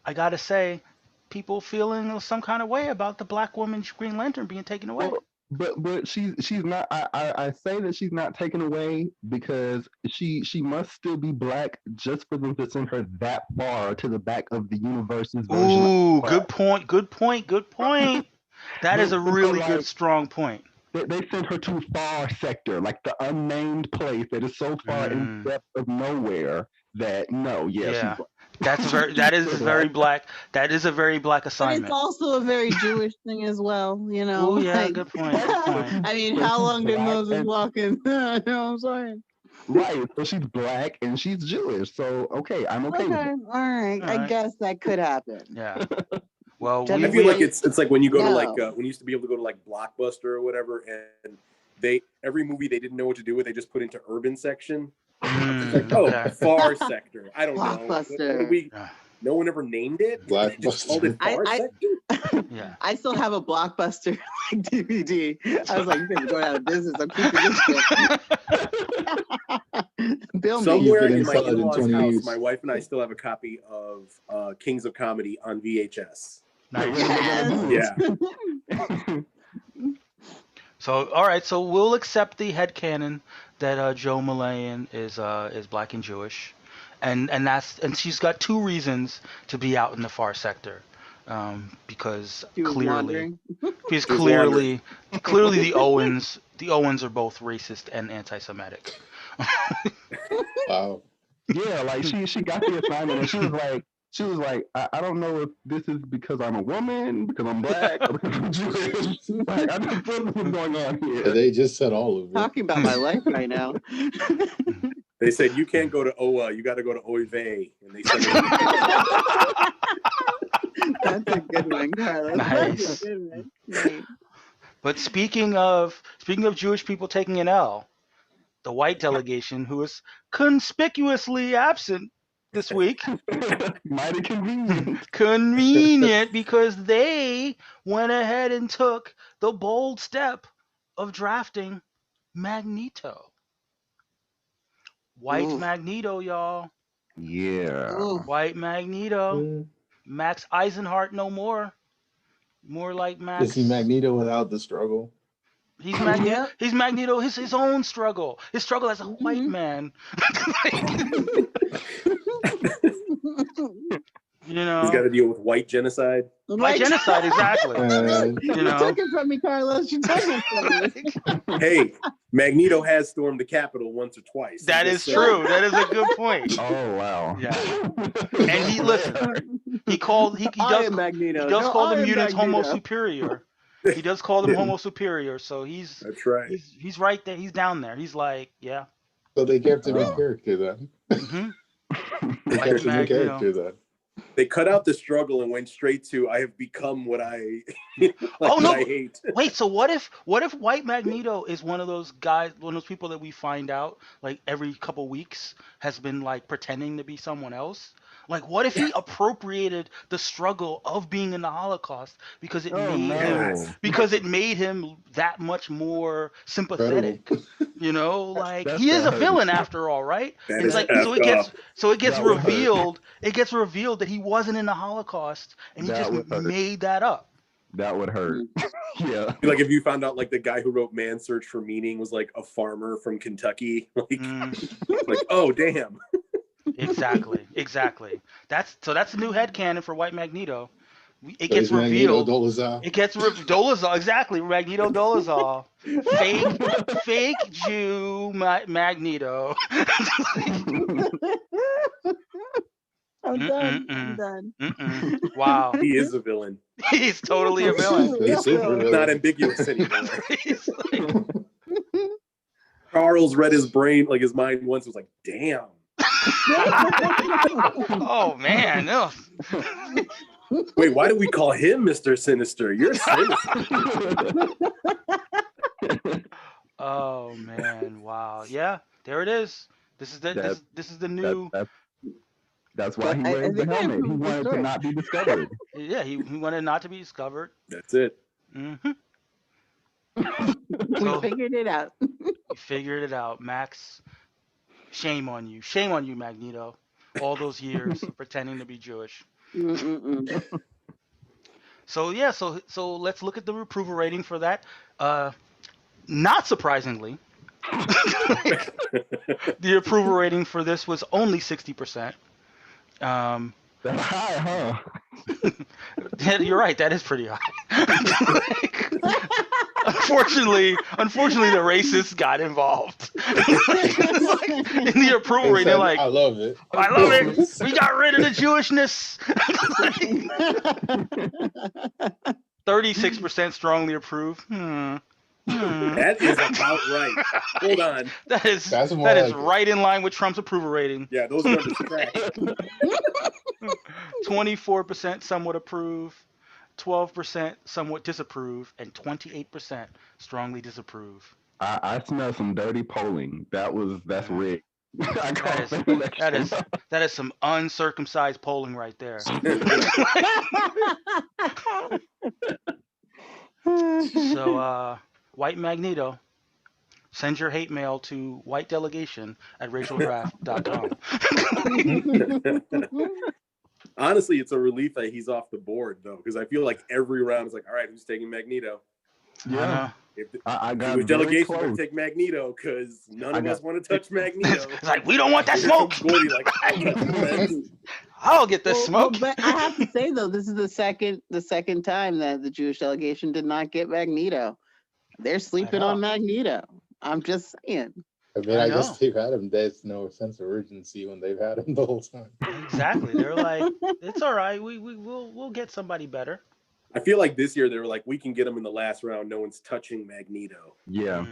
I gotta say, people feeling some kind of way about the black woman Green Lantern being taken away. but she's not. I say that she's not taken away because she must still be black just for them to send her that far to the back of the universe's version. Ooh, good point. Good point. Good point. That is a really good, strong point. They sent her to far sector, like the unnamed place that is so far in depth of nowhere that Yeah. That is very black. That is a very black But assignment. it's also a very Jewish thing as well, you know. Oh yeah, like- good point. Good point. I mean, how long did black Moses and- walk in? You know what I'm saying? Right, so she's black and she's Jewish. So okay, I'm okay with Okay, it. all right. All I right. guess that could happen. Yeah. Well, Jenny I feel like Slate- it's like when you go to like No. when you used to be able to go to like Blockbuster or whatever, and every movie they didn't know what to do with, they just put into urban section. Like, okay. far sector. I don't know. Blockbuster. No one ever named it. They just called it I- far I- sector. Yeah. I still have a Blockbuster like DVD. I was like, you guys are going out of business. I'm keeping this shit. Bill me. Somewhere been in my inside in in-laws' 20 house, years. my wife and I still have a copy of Kings of Comedy on VHS. Nice. Yes. Yeah. So all right, so we'll accept the headcanon that Joe Malayan is black and Jewish, and she's got two reasons to be out in the far sector, because She was clearly wandering. because was clearly the Owens are both racist and anti-Semitic. Wow. Yeah, like she got the assignment and she was like, I don't know if this is because I'm a woman, because I'm black, or because I'm Jewish. Like, I don't know what's going on here. They just said all of it. Talking about my life right now. They said you can't go to OA, you got to go to Oive, and they said That's a good one, Carlos. Nice. That's a good one. Nice. But speaking of Jewish people taking an L, the white delegation, who is conspicuously absent this week, Mighty convenient. convenient because they went ahead and took the bold step of drafting Magneto. White Oof. Magneto, y'all. Yeah. Ooh. White Magneto. Max Eisenhart no more. More like Max. Is he Magneto without the struggle? He's Magneto. Yeah. He's Magneto. His own struggle. His struggle as a white man. You know. he's got to deal with white genocide. White genocide, exactly. And You You know. took it from me, Carlos. You took it from me. Hey, Magneto has stormed the Capitol once or twice. That I'm is just saying. true. That is a good point. Oh wow. Yeah. And he listen. He I does am Magneto. he does No, call I the am mutants Homo Magneto. superior. He does call them Homo superior. So he's That's right. he's right there. He's down there. He's like, yeah. so they kept him in Oh. character then. hmm They Like kept him in Magneto. character then. They cut out the struggle and went straight to I have become what I Oh, no. what I hate. Wait, so what if White Magneto is one of those guys, one of those people that we find out like every couple weeks has been like pretending to be someone else? Like, what if he appropriated the struggle of being in the Holocaust because it Oh made him no. because it made him that much more sympathetic? You know, like That's he is a gotta hurt. villain after all, right? That It's is like effed up. so it gets That would hurt. revealed. It gets revealed that he wasn't in the Holocaust and he That just would hurt. made that up. That would hurt. Yeah. Like if you found out like the guy who wrote Man's Search for Meaning was like a farmer from Kentucky, like, like oh damn. Exactly. That's a new headcanon for White Magneto. It So gets he's Magneto revealed. Dolezal. It gets Dolezal, exactly. Magneto Dolezal, fake Jew Magneto. I'm done. I'm Mm-mm-mm. done. Wow, He is a villain. he's totally a villain. He's super It's not villain. ambiguous anymore. He's like, Charles read his brain, like his mind once, was like, damn. oh man, no. Wait, why do we call him Mr. Sinister? You're sinister. Oh man, wow. Yeah, there it is. This is the new. That's why he But I wears the think I helmet. He remember the wanted to story. not be discovered. Yeah, he wanted not to be discovered. That's it. Mm-hmm. We figured it out. You figured it out, Max. Shame on you, Magneto. All those years of pretending to be Jewish. Mm-mm-mm. So yeah, so let's look at the approval rating for that. Not surprisingly, the approval rating for this was only 60%. That's high, huh? You're right. That is pretty high. Unfortunately, the racists got involved. In the approval rating, they're like, I love it. I love it. We got rid of the Jewishness. 36% strongly approve. That is about right. Hold on. That is That's more like it. right in line with Trump's approval rating. Yeah, those numbers track. 24% somewhat approve, 12% somewhat disapprove, and 28% strongly disapprove. I smell some dirty polling. That's rigged. That is some uncircumcised polling right there. So, White Magneto, send your hate mail to whitedelegation@racialdraft.com. Honestly, it's a relief that he's off the board, though, because I feel like every round is like, all right, who's taking Magneto? Yeah. If I got Jewish very delegation close. better take Magneto, because none of us want to touch Magneto. It's like, we don't want that smoke. Gordy, like, I'll get this smoke. But I have to say though, this is the second time that the Jewish delegation did not get Magneto. They're sleeping on Magneto. I'm just saying. I mean, I guess know. they've had him. There's no sense of urgency when they've had him the whole time. Exactly. They're like, it's all right. We'll get somebody better. I feel like this year they were like, we can get him in the last round. No one's touching Magneto. Yeah.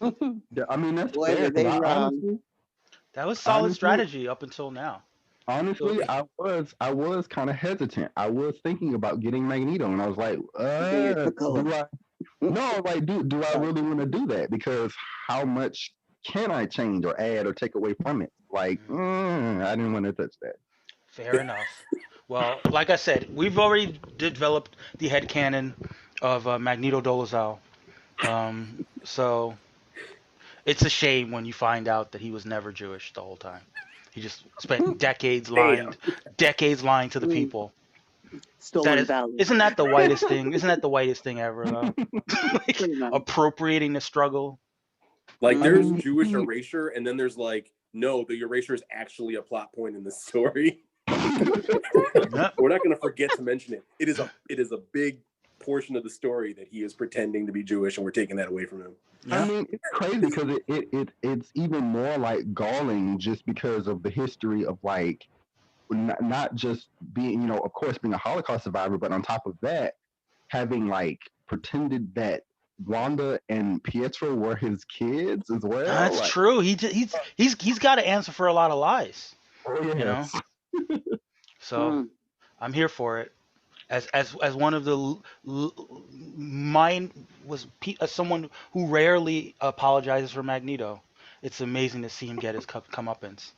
I mean, that's Boy, fair. were they 'cause wrong. That was solid Honestly- strategy up until now. Honestly, I was kind of hesitant. I was thinking about getting Magneto, and I was like, do I really want to do that? Because how much can I change or add or take away from it? Like, I didn't want to touch that. Fair enough. Well, like I said, we've already developed the headcanon of Magneto Dolezal. So it's a shame when you find out that he was never Jewish the whole time. He just spent decades lying to the people. Stolen valor. Isn't that the whitest thing? Isn't that the whitest thing ever, though? Like, Pretty much. appropriating the struggle. Like, there's Jewish erasure, and then there's like, no, the erasure is actually a plot point in the story. We're not going to forget to mention it. It is a big portion of the story that he is pretending to be Jewish, and we're taking that away from him. Yeah. I mean, it's crazy because it's even more like galling just because of the history of like not just being, of course, being a Holocaust survivor, but on top of that, having like pretended that Wanda and Pietro were his kids as well. That's like, true. He's got to answer for a lot of lies. oh, yes. So I'm here for it. As one of the as someone who rarely apologizes for Magneto, it's amazing to see him get his comeuppance.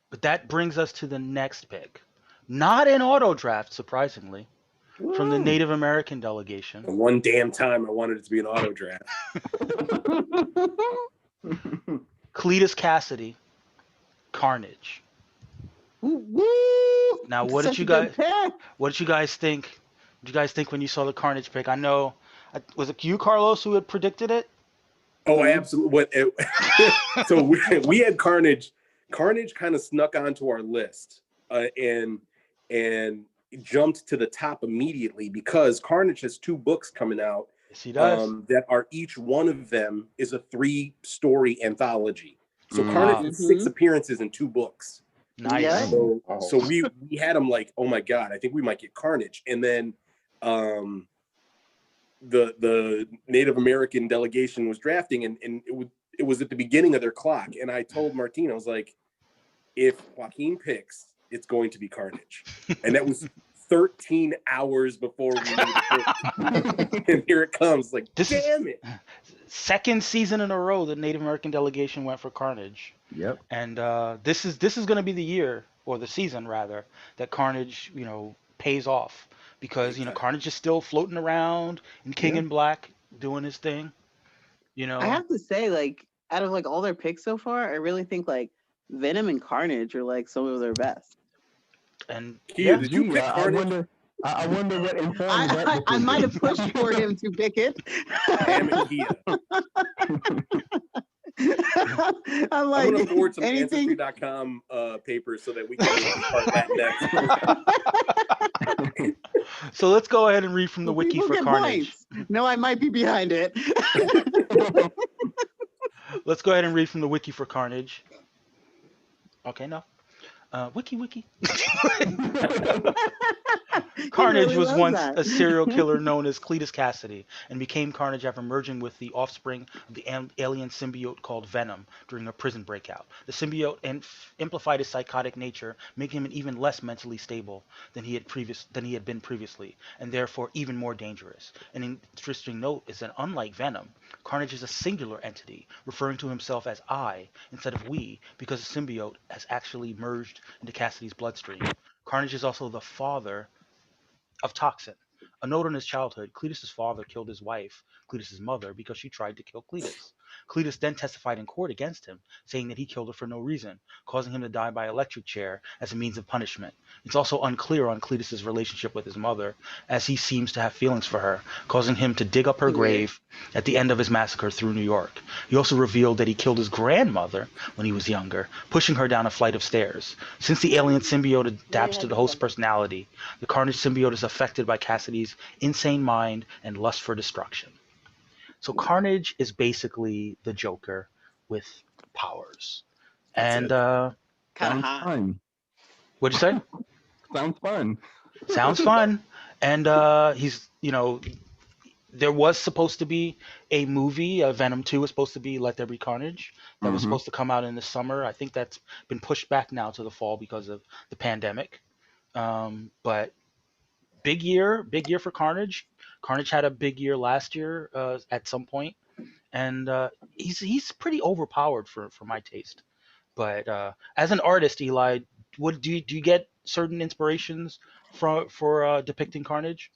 But that brings us to the next pick, not an auto draft, surprisingly, from the Native American delegation. And one damn time I wanted it to be an auto draft. Cletus Cassidy, Carnage. Woo! Now, Such a good pick. what did you guys think? What did you guys think when you saw the Carnage pick? I know, was it you, Carlos, who had predicted it? Oh, absolutely. So we had Carnage. Carnage kind of snuck onto our list, and jumped to the top immediately because Carnage has 2 books coming out. Yes, he does. That are, each one of them is a 3-story anthology. So Mm. Carnage Wow. has 6 appearances in 2 books. Nice. Yeah. So we had them like, oh my god, I think we might get Carnage, and then the Native American delegation was drafting, and it was at the beginning of their clock, and I told Martine, I was like, if Joaquin picks, it's going to be Carnage, and that was 13 hours before we knew the pick. And here it comes, like, damn it. Second season in a row, the Native American delegation went for Carnage. Yep. And this is going to be the year, or the season rather, that Carnage, pays off, because Carnage is still floating around in King in Black doing his thing. I have to say, like, out of like all their picks so far, I really think like Venom and Carnage are like some of their best. And Kia, did you pick I Carnage? wonder what informed that. I might have pushed for him to pick it. Damn it, Kia. I'm like, I'm gonna forward some anything. Ancestry.com papers so that we can start that next. so let's go ahead and read from the wiki People for get Carnage. points. No, I might be behind it. Let's go ahead and read from the wiki for Carnage. Okay, no. Wiki. Carnage really was loves once that. a serial killer known as Cletus Cassidy, and became Carnage after merging with the offspring of the alien symbiote called Venom during a prison breakout. The symbiote amplified his psychotic nature, making him even less mentally stable than he had been previously, and therefore even more dangerous. An interesting note is that, unlike Venom, Carnage is a singular entity, referring to himself as I instead of we, because the symbiote has actually merged into Cassidy's bloodstream. Carnage is also the father of Toxin. A note on his childhood: Cletus's father killed his wife, Cletus's mother, because she tried to kill Cletus. Cletus then testified in court against him, saying that he killed her for no reason, causing him to die by electric chair as a means of punishment. It's also unclear on Cletus's relationship with his mother, as he seems to have feelings for her, causing him to dig up her grave at the end of his massacre through New York. He also revealed that he killed his grandmother when he was younger, pushing her down a flight of stairs. Since the alien symbiote adapts to the host's personality, the Carnage symbiote is affected by Cassidy's insane mind and lust for destruction. So Carnage is basically the Joker with powers. And Kind of Sounds hot. fun. what'd you say? Sounds fun. Sounds fun. And he's, there was supposed to be a movie, Venom 2 was supposed to be Let There Be Carnage, that was supposed to come out in the summer. I think that's been pushed back now to the fall because of the pandemic. But big year for Carnage. Carnage had a big year last year at some point, and he's pretty overpowered for my taste. But as an artist, Eli, what do you get certain inspirations for depicting Carnage?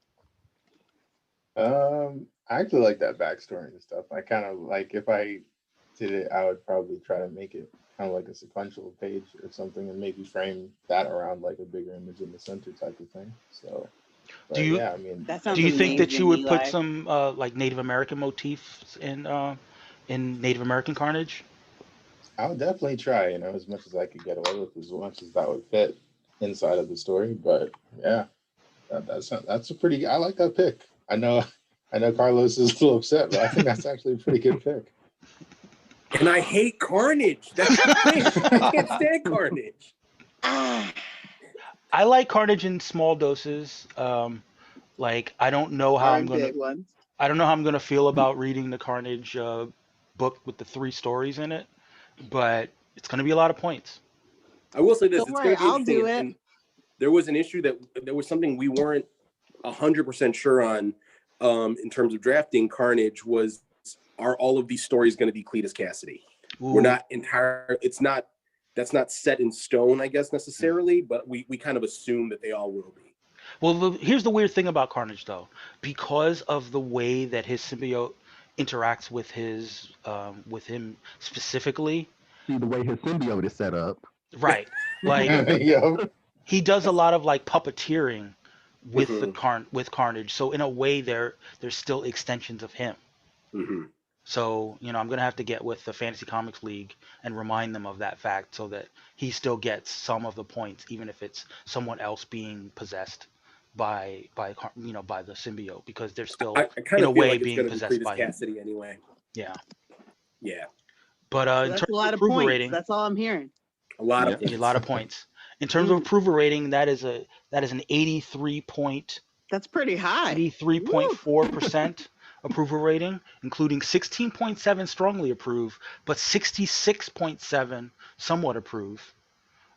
I actually like that backstory and stuff. I kind of like, if I did it, I would probably try to make it kind of like a sequential page or something, and maybe frame that around like a bigger image in the center type of thing. So, but Do you- yeah, I mean, That sounds Do you think that you would amazing, put Eli. some like Native American motifs in Native American Carnage? I would definitely try, as much as I could get away with, as much as that would fit inside of the story. But yeah, that's a pretty. I like that pick. I know Carlos is still upset, but I think that's actually a pretty good pick. And I hate Carnage. That's the thing. I can't stand Carnage. I like Carnage in small doses. Like I don't know how I'm gonna. Big ones. I don't know how I'm gonna feel about reading the Carnage book with the 3 stories in it, but it's gonna be a lot of points. I will say this: Don't it's worry, going to be I'll interesting. do it. And there was an issue that there was something we weren't 100% sure on in terms of drafting Carnage. Are all of these stories going to be Cletus Cassidy? Ooh. We're not entire. It's not. That's not set in stone, I guess, necessarily. But we kind of assume that they all will be. Well, here's the weird thing about Carnage, though, because of the way that his symbiote interacts with with him specifically. See the way his symbiote is set up. Right. Like Yeah. he does a lot of like puppeteering with the Mhm. with Carnage. So in a way, there's still extensions of him. Mhm. So I'm gonna have to get with the Fantasy Comics League and remind them of that fact, so that he still gets some of the points, even if it's someone else being possessed by the symbiote, because they're still I kind in a of feel way like it's being going to be possessed Cletus by him. Cassidy anyway. Yeah. Yeah, But So in that's terms a of lot of approval points. rating, That's all I'm hearing. a lot Yeah. of a points. lot of points. In terms of approval rating, that is an that's pretty high. 83.4% approval rating, including 16.7 strongly approve, but 66.7 somewhat approve,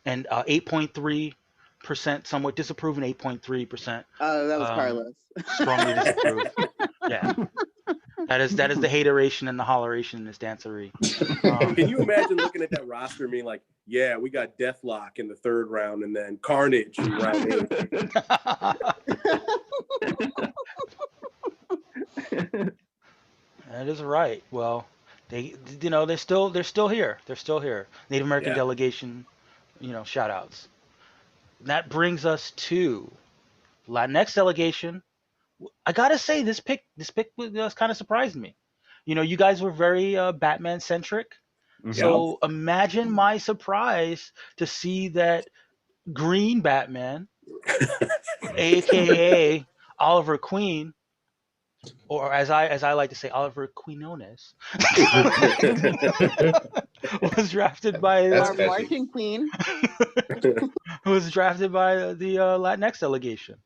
and 8.3% somewhat disapprove, and 8.3% That was Carlos. strongly disapprove. Yeah. That is the hateration and the holleration in this dancery. Can you imagine looking at that roster and being like, yeah, we got Deathlock in the 3rd round and then Carnage in round 8. That is right. Well, they're still here. They're still here. Native American Yeah. delegation, shout outs. That brings us to Latinx delegation. I gotta say, this pick was kind of surprised me. You guys were very Batman centric. So imagine my surprise to see that Green Batman, aka Oliver Queen, or as I like to say, Oliver Quinones, was drafted by That's Our catchy. marching queen. was drafted by the Latinx delegation.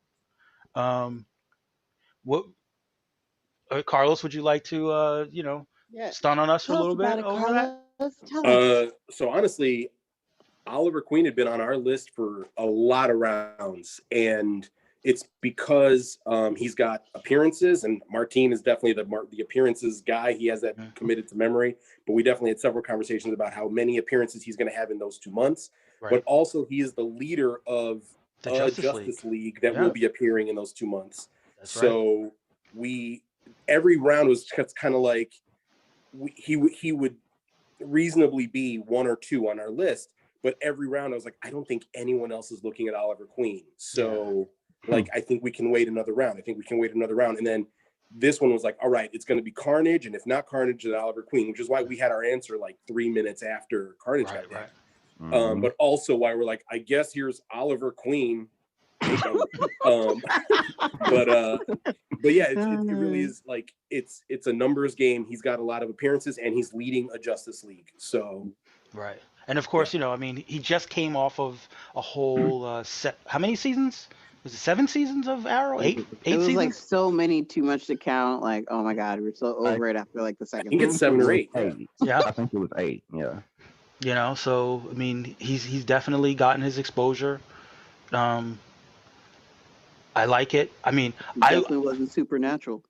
Um, what Carlos, would you like to Yeah. stun on us for a Tell us little about bit it, over that? Carlos. Tell us. So honestly, Oliver Queen had been on our list for a lot of rounds, and it's because he's got appearances, and Martin is definitely the appearances guy. He has that committed to memory, but we definitely had several conversations about how many appearances he's going to have in those 2 months. Right. But also, he is the leader of The a Justice League that Yeah. will be appearing in those 2 months. That's right. So every round was kind of like he would reasonably be 1 or 2 on our list. But every round, I was like, I don't think anyone else is looking at Oliver Queen. So, I think we can wait another round. And then this one was like, all right, it's going to be Carnage. And if not Carnage, then Oliver Queen, which is why we had our answer like 3 minutes after Carnage got there. Right. But also why we're like, I guess here's Oliver Queen. But yeah, it really is like it's a numbers game. He's got a lot of appearances and he's leading a Justice League. So right. And of course, he just came off of a whole how many seasons? Was it 7 seasons of Arrow? 8 It was seasons? like so many, too much to count. Like, oh my god, we're so over it after like the I second. think it's 7 or 8. Yeah. I think it was 8. Yeah. So I mean, he's definitely gotten his exposure. I like it. I mean, It definitely wasn't supernatural.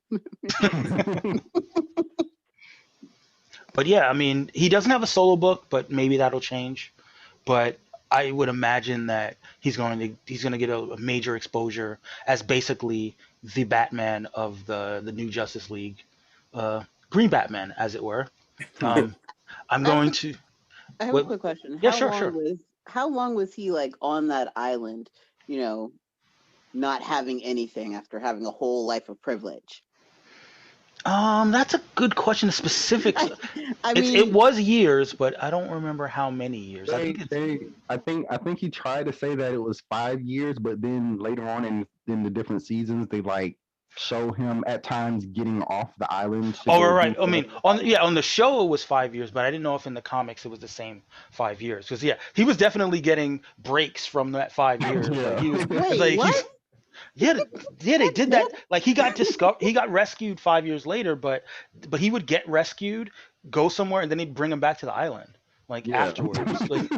But yeah, I mean, he doesn't have a solo book, but maybe that'll change. But I would imagine that he's going to get a major exposure as basically the Batman of the new Justice League, Green Batman, as it were. I'm going to. I have a quick question. Yeah, sure. How long was he like on that island? Not having anything after having a whole life of privilege. That's a good question. The specifics. I mean, it was years, but I don't remember how many years. I think he tried to say that it was 5 years, but then later on in the different seasons, they like show him at times getting off the island. Oh, right. I mean, on the show it was 5 years, but I didn't know if in the comics it was the same 5 years. Because he was definitely getting breaks from that 5 years. Yeah. Like, he was Wait, like, what? Yeah, they did that. Like he got rescued 5 years later, but he would get rescued, go somewhere, and then he'd bring him back to the island afterwards. Like,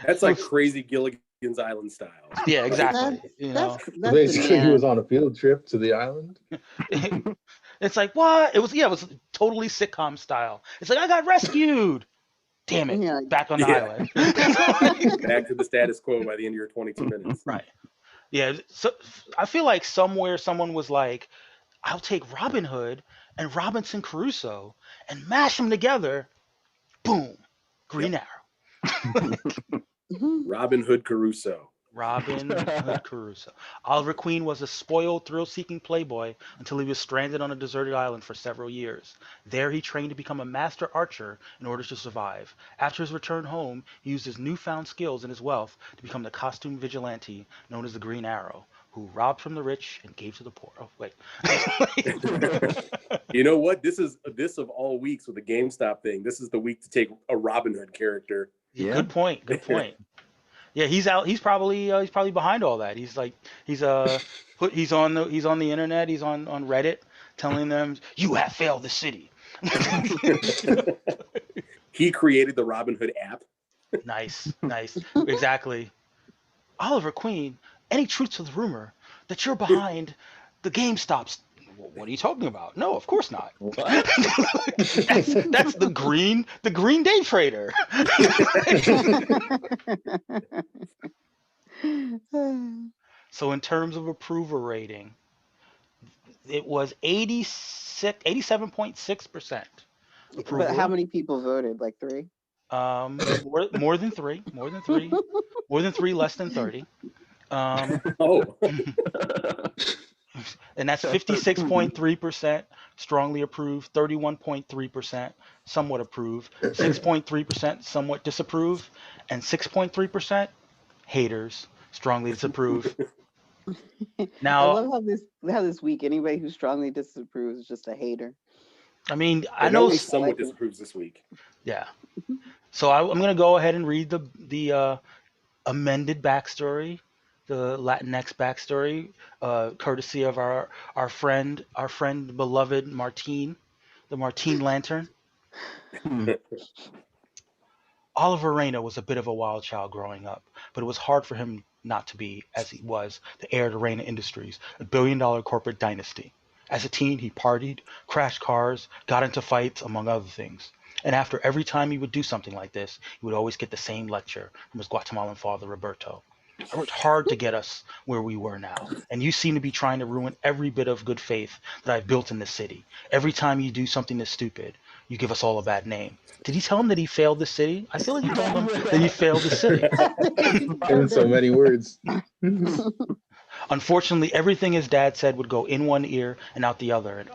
that's like crazy Gilligan's Island style. Yeah, exactly. That's Basically, he was on a field trip to the island. It's like what? It was totally sitcom style. It's like I got rescued. Damn it! Back on the island. Back to the status quo by the end of your 22 minutes. Right. Yeah, so I feel like somewhere someone was like, I'll take Robin Hood and Robinson Crusoe and mash them together. Boom. Green Arrow. Robin Hood Caruso. Robin Hood Crusoe. Oliver Queen was a spoiled, thrill-seeking playboy until he was stranded on a deserted island for several years. There, he trained to become a master archer in order to survive. After his return home, he used his newfound skills and his wealth to become the costume vigilante known as the Green Arrow, who robbed from the rich and gave to the poor. Oh, wait. You know what? This of all weeks with the GameStop thing. This is the week to take a Robin Hood character. Yeah, Yeah. good point. Good point. Yeah, he's out. He's probably behind all that. He's like he's he's on the internet. He's on Reddit telling them you have failed the city. He created the Robin Hood app. Nice, exactly. Oliver Queen, any truth to the rumor that you're behind the GameStops? What are you talking about? No, of course not. that's the green day trader. So in terms of approval rating, it was 87.6% approval. But how many people voted? Like 3? More than three, less than 30. Oh, And that's 56.3% strongly approved, 31.3% somewhat approved, 6.3% somewhat disapprove, and 6.3% haters strongly disapprove. I Now, love how this week anybody who strongly disapproves is just a hater. I mean, I and know, only somewhat disapproves this week. yeah. So I'm going to go ahead and read the amended backstory, the Latinx backstory, courtesy of our friend, beloved Martine, the Martine Lantern. Oliver Reyna was a bit of a wild child growing up, but it was hard for him not to be, as he was, the heir to Reyna Industries, a billion-dollar corporate dynasty. As a teen, he partied, crashed cars, got into fights, among other things. And after every time he would do something like this, he would always get the same lecture from his Guatemalan father, Roberto. I worked hard to get us where we were now, and you seem to be trying to ruin every bit of good faith that I've built in this city. Every time you do something that's stupid, you give us all a bad name. Did he tell him that he failed the city? I feel like he told him that he failed the city. In so many words. Unfortunately, everything his dad said would go in one ear and out the other, and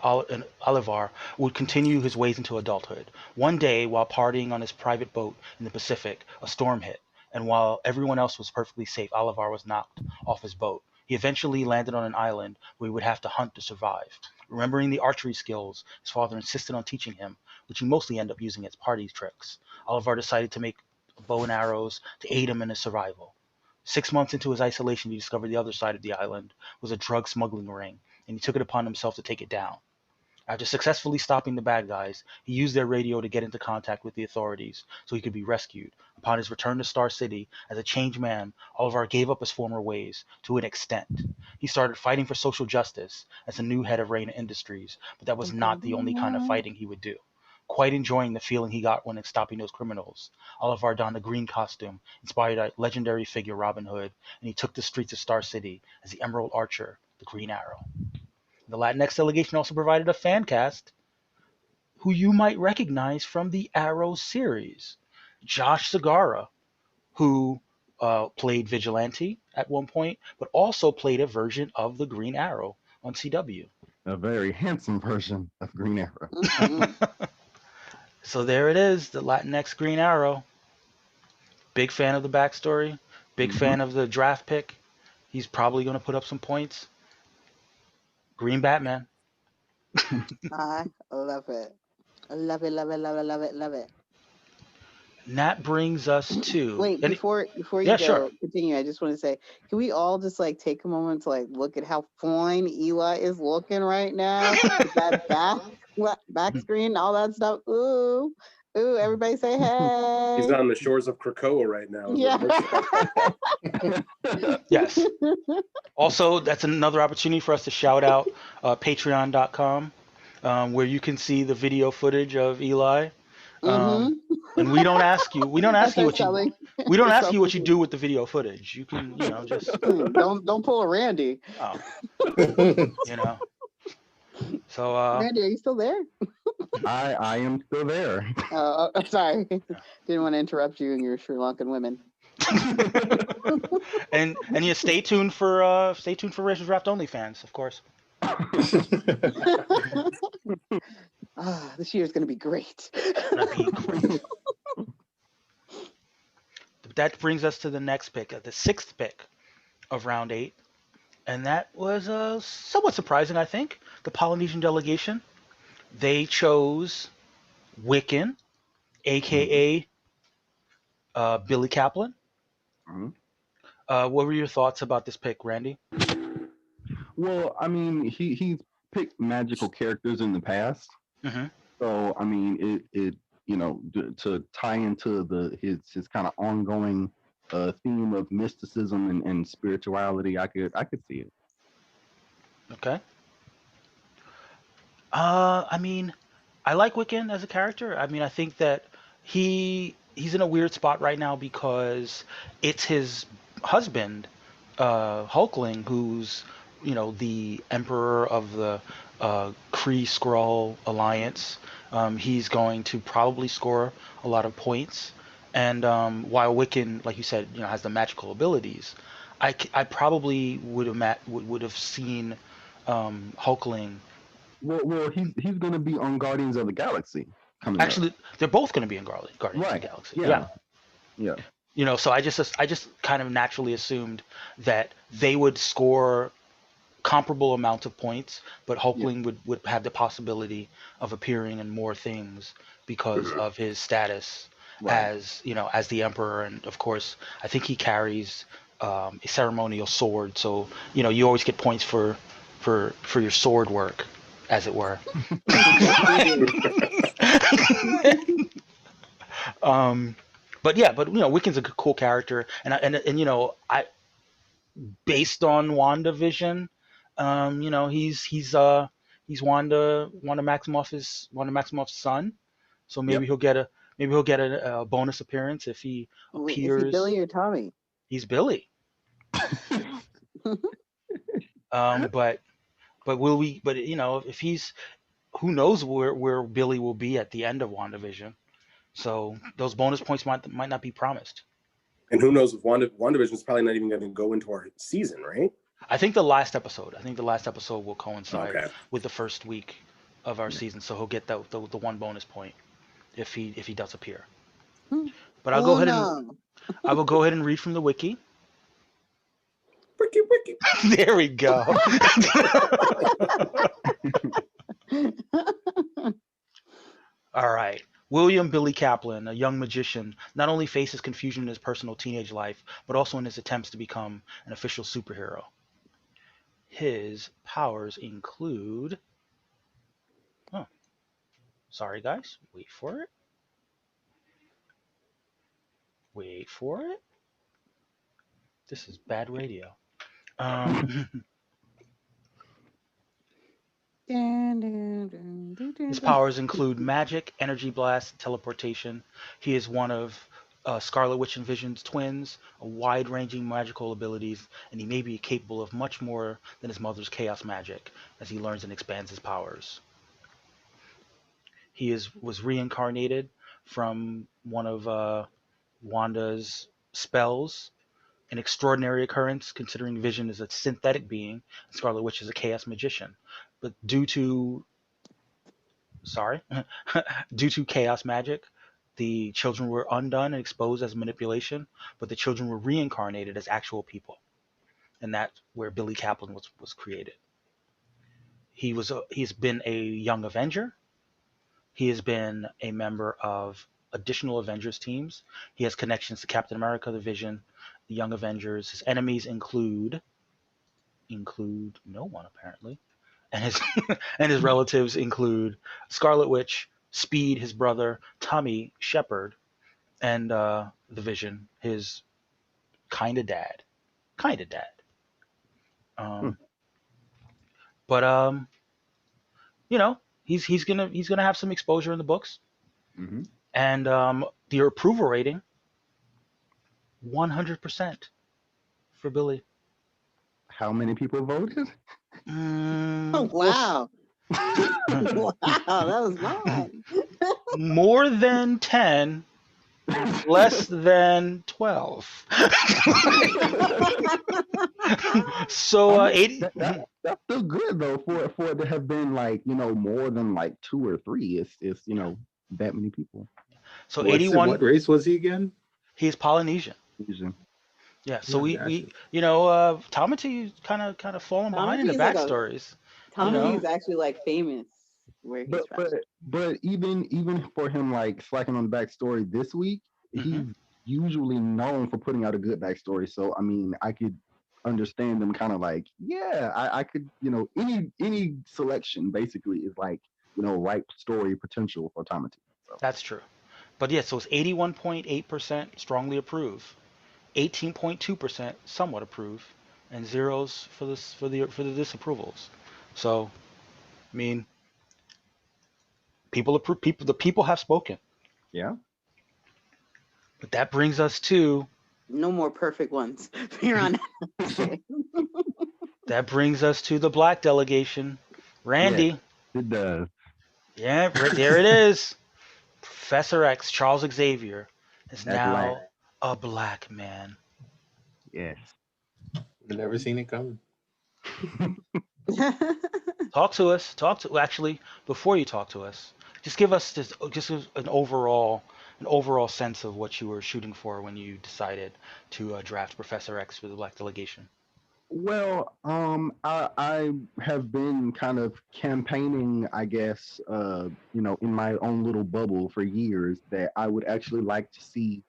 Olivar would continue his ways into adulthood. One day, while partying on his private boat in the Pacific, a storm hit, and while everyone else was perfectly safe, Olivar was knocked off his boat. He eventually landed on an island where he would have to hunt to survive. Remembering the archery skills his father insisted on teaching him, which he mostly ended up using as party tricks, Olivar decided to make bow and arrows to aid him in his survival. 6 months into his isolation, he discovered the other side of the island was a drug smuggling ring, and he took it upon himself to take it down. After successfully stopping the bad guys, he used their radio to get into contact with the authorities so he could be rescued. Upon his return to Star City, as a changed man, Oliver gave up his former ways to an extent. He started fighting for social justice as the new head of Reyna Industries, but that was not the only kind of fighting he would do. Quite enjoying the feeling he got when stopping those criminals, Oliver donned a green costume, inspired by legendary figure Robin Hood, and he took the streets of Star City as the Emerald Archer, the Green Arrow. The Latinx delegation also provided a fan cast who you might recognize from the Arrow series. Josh Segarra, who played Vigilante at one point, but also played a version of the Green Arrow on CW. A very handsome version of Green Arrow. So there it is, the Latinx Green Arrow. Big fan of the backstory. Big fan of the draft pick. He's probably going to put up some points. Green Batman. I love it. I love it, love it, love it, love it, love it. And that brings us to... Wait, before you Yeah, go, sure. continue, I just want to say, can we all just like take a moment to like look at how fine Eli is looking right now? With that back screen, all that stuff. Ooh, everybody say hey. He's on the shores of Krakoa right now. Yeah. Yes. Also, that's another opportunity for us to shout out patreon.com, where you can see the video footage of Eli. And we don't ask you what you do with the video footage. You can, just don't pull a Randy. Oh. So Randy, are you still there? I am still there. Sorry. Didn't want to interrupt you and your Sri Lankan women. And yeah, stay tuned for Racial Draft Only fans, of course. This year's gonna be great. That'd be great. That brings us to the next pick, the sixth pick of round 8, and that was somewhat surprising, I think. The Polynesian delegation, they chose Wiccan, aka Billy Kaplan. Mhm. What were your thoughts about this pick, Randy? Well, I mean, he's picked magical characters in the past, Mm-hmm. so I mean, it to tie into his kind of ongoing theme of mysticism and spirituality, I could see it. Okay. I mean, I like Wiccan as a character. I mean, I think that he's in a weird spot right now because it's his husband, Hulkling, who's the emperor of the Kree Skrull alliance. He's going to probably score a lot of points, and while Wiccan, like you said, has the magical abilities, I probably would have seen Hulkling. Well, he's going to be on Guardians of the Galaxy coming up. Actually, they're both going to be in Guardians of the Galaxy. Yeah. So I just kind of naturally assumed that they would score comparable amounts of points, but Hulkling would have the possibility of appearing in more things because of his status as as the Emperor, and of course I think he carries a ceremonial sword, so you always get points for your sword work, as it were. But Wiccan's a cool character, and I based on WandaVision, he's Wanda Maximoff's son, so maybe he'll get a bonus appearance if he appears. Is he Billy or Tommy? He's Billy. But will we? But if he's, who knows where Billy will be at the end of WandaVision? So those bonus points might not be promised. And who knows if WandaVision is probably not even going to go into our season, right? I think the last episode will coincide with the first week of our season, so he'll get the one bonus point if he does appear. But I will go ahead and read from the wiki. Wiki. There we go. All right. William Billy Kaplan, a young magician, not only faces confusion in his personal teenage life, but also in his attempts to become an official superhero. His powers include... Oh, sorry guys. Wait for it. This is bad radio. His powers include magic, energy blast, teleportation. He is one of Scarlet Witch and Vision's twins, a wide-ranging magical abilities, and he may be capable of much more than his mother's chaos magic as he learns and expands his powers. He was reincarnated from one of Wanda's spells, an extraordinary occurrence considering Vision is a synthetic being and Scarlet Witch is a chaos magician. But due to chaos magic, the children were undone and exposed as manipulation, but the children were reincarnated as actual people. And that's where Billy Kaplan was created. He's been a young Avenger. He has been a member of additional Avengers teams. He has connections to Captain America, the Vision, the Young Avengers. His enemies include no one apparently. And his relatives include Scarlet Witch, Speed, his brother, Tommy, Shepherd, and the Vision, his kind of dad. But he's gonna have some exposure in the books, and the approval rating 100% for Billy. How many people voted? Oh wow! Wow, that was mine. More than 10, Less than 12. So I mean, 80. that's still good though for it to have been like more than like 2 or 3. It's that many people. So What 81. race was he again? He's Polynesian. Asian. Yeah. So Yeah, we gotcha. Tamati kind of falling behind in the Tamati is like a backstories. You Tamati know. is actually like famous where he's But from. but but even for him like slacking on the backstory this week, Hmm. he's usually known for putting out a good backstory. So I mean, I could understand them kind of like, yeah, I could any selection basically is like ripe story potential for Tamati. So That's true. But yeah, so it's 81.8% strongly approve, 18.2% somewhat approve, and zeros for the disapprovals. So I mean, people approve. The people have spoken. yeah, But that brings us to No more perfect ones. Here on that brings us to the black delegation. yeah, Randy. it does. Yeah, right there it is. Professor X, Charles Xavier, is At last, now a black man. yes. I've never seen it coming. Talk to us. Actually, before you talk to us, just give us just an overall sense of what you were shooting for when you decided to draft Professor X for the black delegation. Well, I have been kind of campaigning, I guess, in my own little bubble for years that I would actually like to see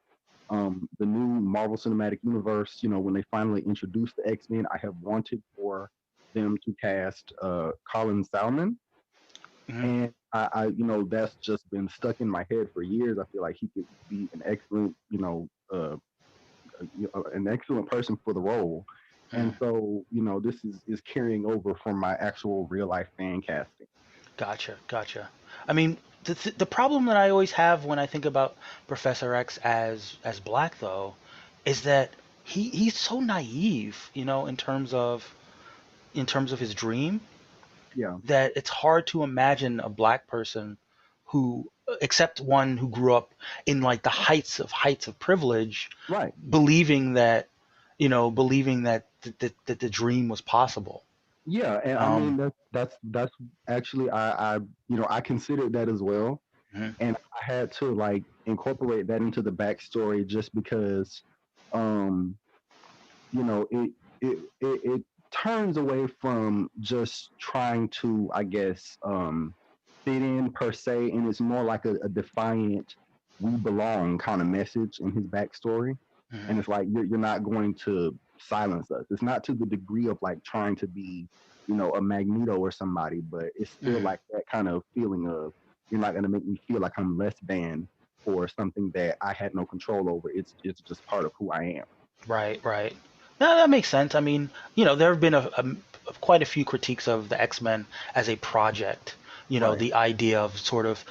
the new Marvel Cinematic Universe. When they finally introduce the X-Men, I have wanted for them to cast Colin Salmon, Hmm. and that's just been stuck in my head for years. I feel like he could be an excellent, an excellent person for the role. And Hmm. so, this is carrying over from my actual real life fan casting. Gotcha. I mean, the problem that I always have when I think about Professor X as black though, is that he's so naive, in terms of his dream, Yeah, that it's hard to imagine a black person who, except one who grew up in like the heights of privilege, right. believing that the dream was possible. Yeah, and I Um, mean that's actually I considered that as well, mhm, and I had to like incorporate that into the backstory just because, um, it turns away from just trying to, I guess, fit in per se, and it's more like a defiant "we belong" kind of message in his backstory. And mhm, it's like you're not going to silence us. It's not to the degree of like trying to be, a Magneto or somebody, but it's still mhm. like that kind of feeling of you're not going to make me feel like I'm less than for something that I had no control over. It's just part of who I am. Right. No, that makes sense. I mean, there have been quite a few critiques of the X-Men as a project. Right. The idea of sort of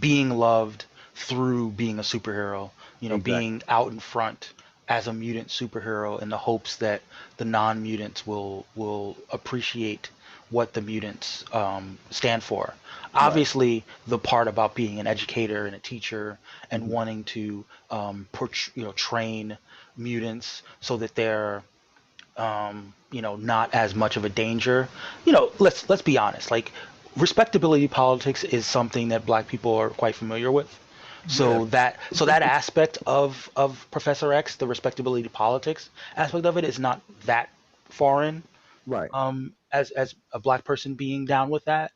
being loved through being a superhero. Exactly. Being out in front as a mutant superhero in the hopes that the non-mutants will appreciate what the mutants stand for. Right. Obviously, the part about being an educator and a teacher and Mhm. wanting to train mutants so that they're not as much of a danger. Let's be honest. Like, respectability politics is something that black people are quite familiar with. Yes. So that aspect of Professor X, the respectability politics aspect of it, is not that foreign, Right. as a black person being down with that.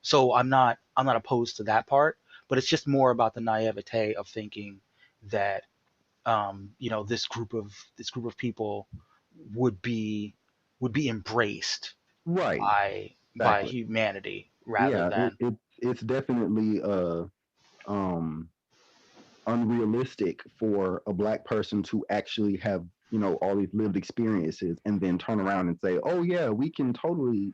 So I'm not opposed to that part, but it's just more about the naivete of thinking that this group of people would be would be embraced Right. by Exactly. humanity rather Yeah. than. It's definitely um unrealistic for a black person to actually have all these lived experiences and then turn around and say, oh yeah, we can totally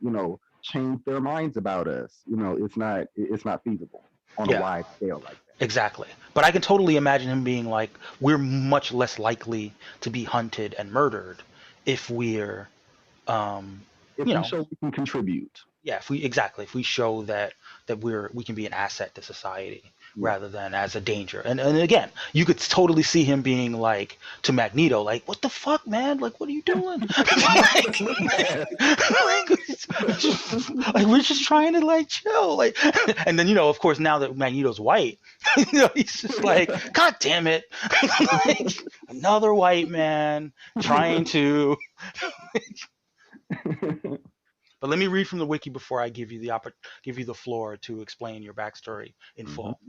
change their minds about us. It's not feasible on a Yeah, wide scale like that. exactly. But I can totally imagine him being like, we're much less likely to be hunted and murdered if we're um If you we know show we can contribute. yeah, if we show that we can be an asset to society. Yeah. rather than as a danger. And again, you could totally see him being like to Magneto, like, "What the fuck, man? Like, what are you doing?" like, like, we're just trying to like chill, like. And then of course, now that Magneto's white, he's just like, "God damn it!" like, another white man trying to. But let me read from the wiki before I give you the floor to explain your backstory in Mhm. full.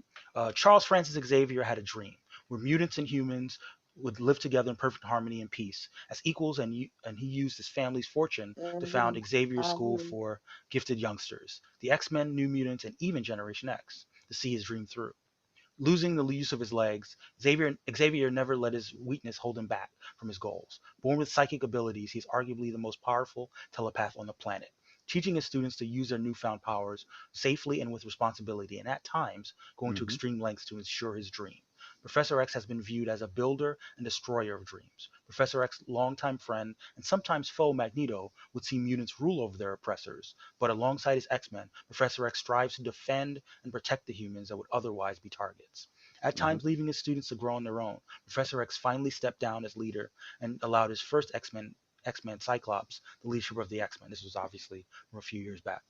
Charles Francis Xavier had a dream where mutants and humans would live together in perfect harmony and peace as equals, and he used his family's fortune to found Xavier's School for Gifted Youngsters, the X-Men, New Mutants, and even Generation X to see his dream through. Losing the use of his legs, Xavier never let his weakness hold him back from his goals. Born with psychic abilities, he's arguably the most powerful telepath on the planet, teaching his students to use their newfound powers safely and with responsibility, and at times going to Mhm. extreme lengths to ensure his dream. Professor X has been viewed as a builder and destroyer of dreams. Professor X's longtime friend and sometimes foe Magneto would see mutants rule over their oppressors, but alongside his X-Men, Professor X strives to defend and protect the humans that would otherwise be targets. At Mhm. times, leaving his students to grow on their own, Professor X finally stepped down as leader and allowed his first X-Men Cyclops the leadership of the X-Men. This was obviously from a few years back.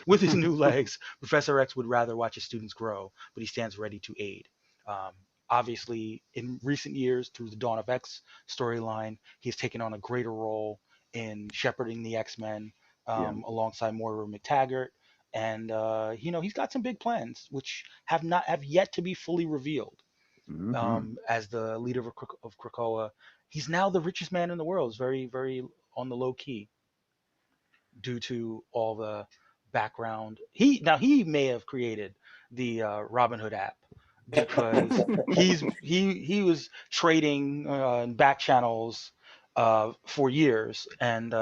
With his new legs, Professor X would rather watch his students grow, but he stands ready to aid. Um, Obviously, in recent years, through the Dawn of X storyline, he's taken on a greater role in shepherding the X-Men Yeah. alongside Moira McTaggart, and he's got some big plans which have yet to be fully revealed. Mhm. As the leader of Krakoa, he's now the richest man in the world. It's very, very on the low key due to all the background. He may have created the Robin Hood app because he was trading back channels for years, and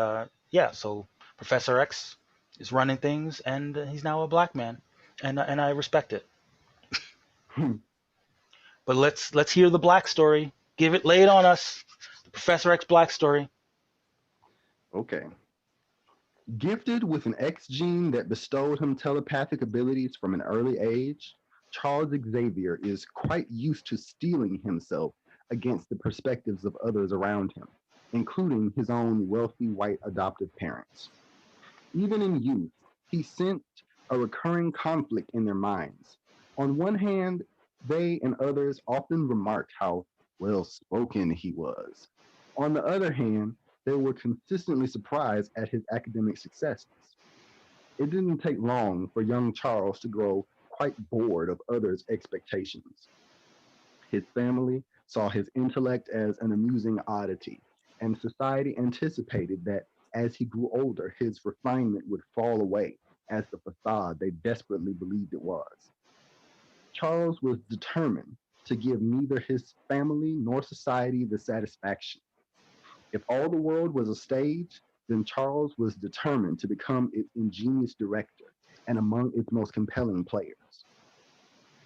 yeah, so Professor X is running things, and he's now a black man, and I respect it. But let's hear the black story. Lay it on us, the Professor X black story. Okay. Gifted with an X gene that bestowed him telepathic abilities from an early age, Charles Xavier is quite used to steeling himself against the perspectives of others around him, including his own wealthy white adoptive parents. Even in youth, he sensed a recurring conflict in their minds. On one hand, they and others often remarked how well spoken he was. On the other hand, they were consistently surprised at his academic successes. It didn't take long for young Charles to grow quite bored of others' expectations. His family saw his intellect as an amusing oddity, and society anticipated that as he grew older, his refinement would fall away as the facade they desperately believed it was. Charles was determined to give neither his family nor society the satisfaction. If all the world was a stage, then Charles was determined to become its ingenious director and among its most compelling players.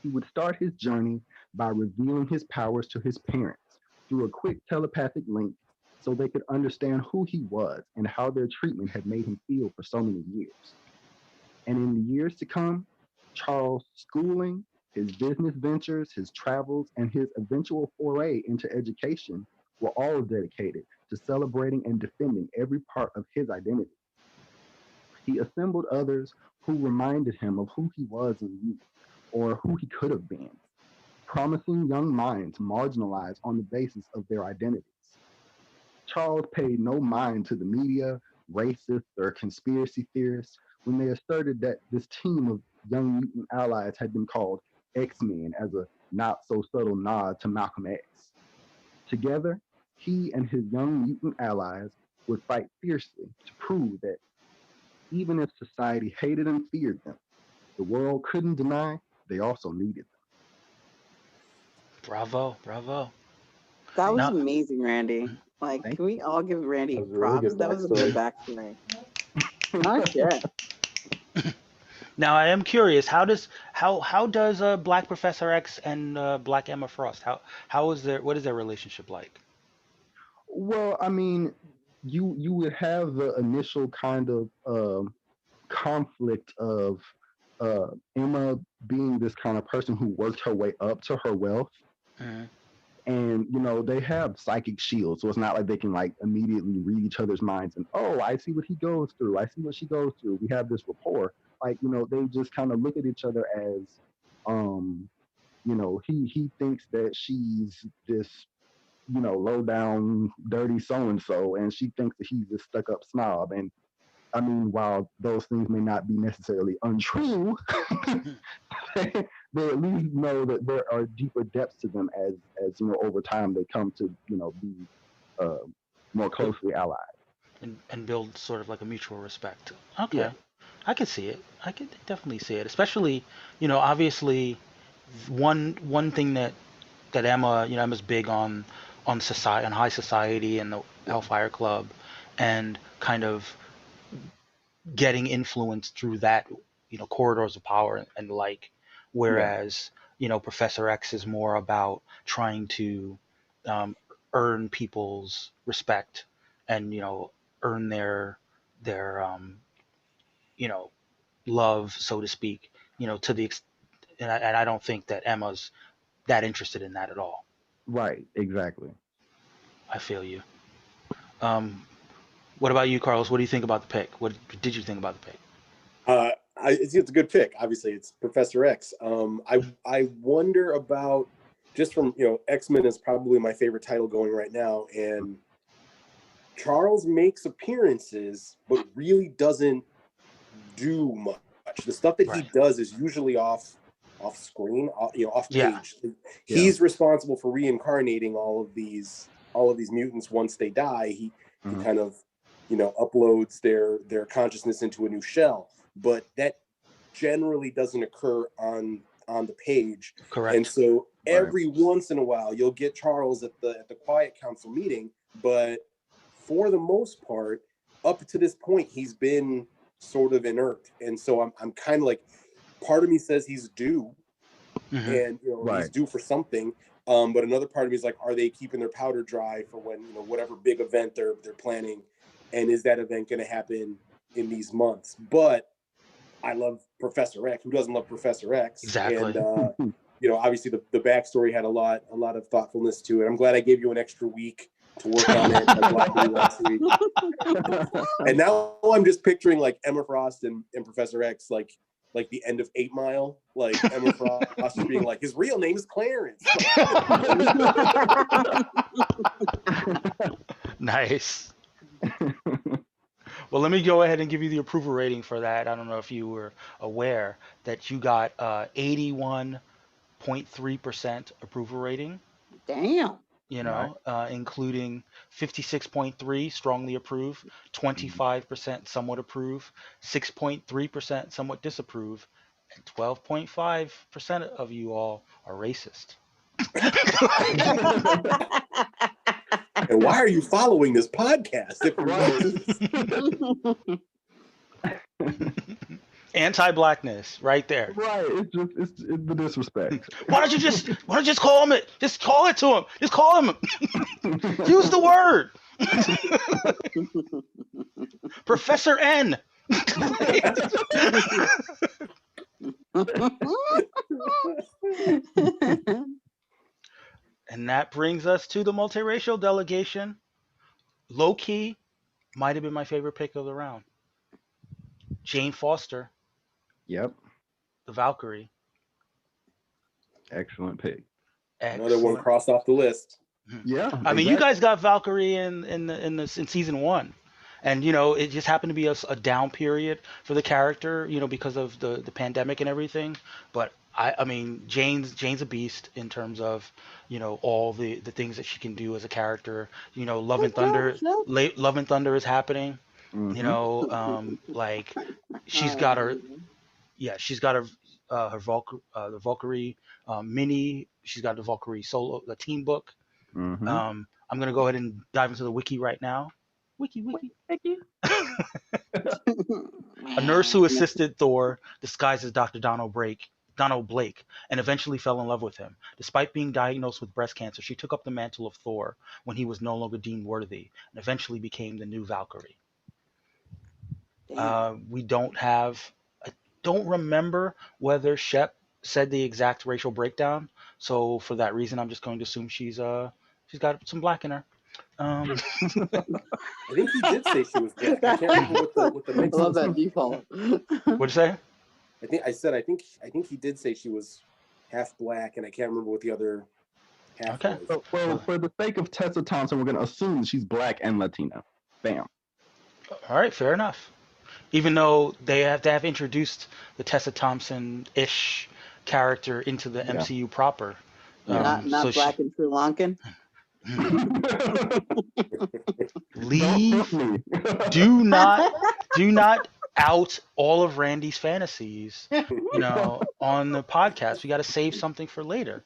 He would start his journey by revealing his powers to his parents through a quick telepathic link so they could understand who he was and how their treatment had made him feel for so many years. And in the years to come, Charles' schooling, his business ventures, his travels, and his eventual foray into education were all dedicated to celebrating and defending every part of his identity. He assembled others who reminded him of who he was in youth or who he could have been, promising young minds marginalized on the basis of their identities. Charles paid no mind to the media, racists, or conspiracy theorists when they asserted that this team of young mutant allies had been called X-Men as a not so subtle nod to Malcolm X. Together, he and his young mutant allies would fight fiercely to prove that even if society hated and feared them, the world couldn't deny they also needed Bravo, bravo. That was Now, amazing, Randy. mm, Like, them. can we all give That Randy was a really props? good That was a good backstory. backstory. Oh Thank shit. now I am curious. How does Black Professor X and Black Emma Frost? How is their what is their relationship like? Well, I mean, you would have the initial kind of conflict of Emma being this kind of person who worked her way up to her wealth, Mhm. and they have psychic shields, so it's not like they can like immediately read each other's minds and, oh, I see what he goes through, I see what she goes through, we have this rapport. Like, they just kind of look at each other as, um he thinks that she's this, low down dirty so and so, and she thinks that he's this stuck up snob. And I mean, while those things may not be necessarily untrue, they at least know that there are deeper depths to them as over time they come to be uh, more closely allied. And build sort of like a mutual respect. Yeah. Okay, I could see it. I could definitely see it, especially obviously one thing that Emma's big on society, on high society and the Hellfire Club, and kind of getting influence through that, corridors of power and like, whereas Professor X is more about trying to um, earn people's respect and earn their you know love, so to speak, to the and I don't think that Emma's that interested in that at all. Right, exactly. I feel you. um what about you, Carlos? What do you think about the pick? What did you think about the pick? It's a good pick. Obviously, it's Professor X. I wonder about, just from X-Men is probably my favorite title going right now, and Charles makes appearances but really doesn't do much. The stuff that he Right. does is usually off screen, off Yeah. page. He's responsible for reincarnating all of these mutants once they die. He kind of uploads their consciousness into a new shell, but that generally doesn't occur on the page. Correct. And so every once in a while you'll get Charles at the quiet council meeting, but for the most part, up to this point, he's been sort of inert. And so I'm kind of like, part of me says he's due, and he's due for something. But another part of me is like, are they keeping their powder dry for when whatever big event they're planning, and is that event going to happen in these months? But I love Professor X. Who doesn't love Professor X? Exactly. And obviously the backstory had a lot of thoughtfulness to it. I'm glad I gave you an extra week to work on it last week. And now I'm just picturing like Emma Frost and Professor X like the end of 8 Mile, like Emma Frost being like, his real name is Clarence. Nice. Well, let me go ahead and give you the approval rating for that. I don't know if you were aware that you got 81.3% approval rating. Damn. Including 56.3 strongly approve, 25% somewhat approve, 6.3% somewhat disapprove, and 12.5% of you all are racist. And why are you following this podcast? Anti-blackness, right there. Right. It's the disrespect. Why don't you just call him it? Just call it to him. Just call him. Use the word. Professor N. And that brings us to the multiracial delegation. Low key, might have been my favorite pick of the round. Jane Foster. Yep. The Valkyrie. Excellent pick. Another one crossed off the list. Yeah. I mean, you guys got Valkyrie in season 1. And it just happened to be a down period for the character, because of the pandemic and everything. But I mean, Jane's a beast in terms of all the things that she can do as a character. Love and Thunder is happening. Like she's got her the Valkyrie mini. She's got the Valkyrie solo, the team book. I'm gonna go ahead and dive into the wiki right now. Wiki. A nurse who assisted Thor disguised as Dr. Donald Blake, and eventually fell in love with him. Despite being diagnosed with breast cancer, she took up the mantle of Thor when he was no longer deemed worthy, and eventually became the new Valkyrie. We don't have don't remember whether Shep said the exact racial breakdown. So for that reason, I'm just going to assume she's got some black in her. Um, I think he did say she was black. I can't remember what the I mix love was. that default. what'd you say? I think he did say she was half black, and I can't remember what the other half Okay. was. Well, for the sake of Tessa Thompson, we're going to assume that she's black and Latina. Bam. All right, fair enough. Even though they have introduced the Tessa Thompson-ish character into the Yeah. MCU proper. not So black and Sri Lankan. leave. Don't me. Do not out all of Randy's fantasies, on the podcast. We got to save something for later.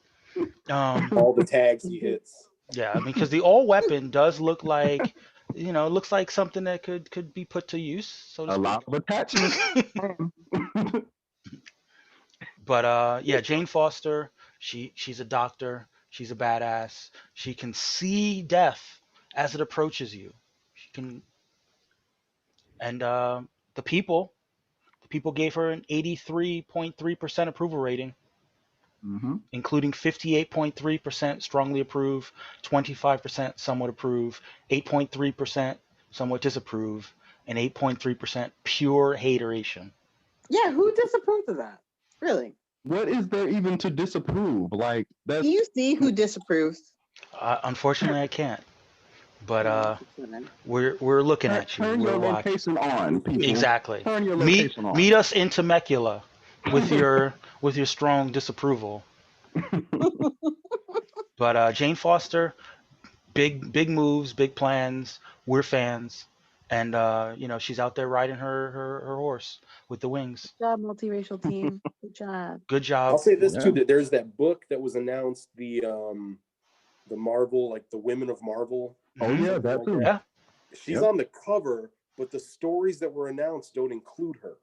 All the tags he hits. Yeah, I mean, because the all weapon does look like, looks like something that could be put to use, so to A speak. lot of attachments. But yeah, Jane Foster, she's a doctor. She's a badass. She can see death as it approaches you. She can, and the people gave her an 83.3% approval rating, Mhm. including 58.3% strongly approve, 25% somewhat approve, 8.3% somewhat disapprove, and 8.3% pure hateration. Yeah, who disapproved of that? Really? What is there even to disapprove? Like Do that's you see who disapproves? Unfortunately, I can't. But we're looking at you. turn We're your watching. location on, people. Exactly. Turn your location on. Meet us in Temecula with your strong disapproval. But Jane Foster, big moves, big plans. We're fans, and she's out there riding her horse with the wings. Good job, multiracial team. Good job. Good job. I'll say this Yeah. too: that there's that book that was announced, the Marvel, like the Women of Marvel. Oh yeah, that too. Yeah. She's Yep. on the cover, but the stories that were announced don't include her.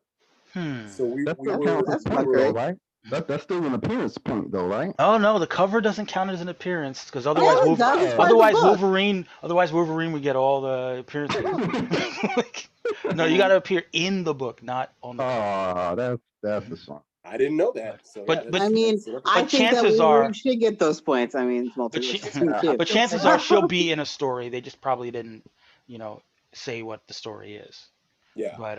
So we That still were, counts as that's point, not though, great. right? That's still an appearance point, though, right? Oh no, the cover doesn't count as an appearance because Yeah, otherwise, it does. It's part of the book. Wolverine would get all the appearances. No, you got to appear in the book, not on the cover. Oh, that's a song. I didn't know that. So But- yeah, but- I mean, that's I but think that chances we are- should get those points. I mean, it's But, multiracial team too. but chances are she'll be in a story. They just probably didn't, say what the story is. yeah. But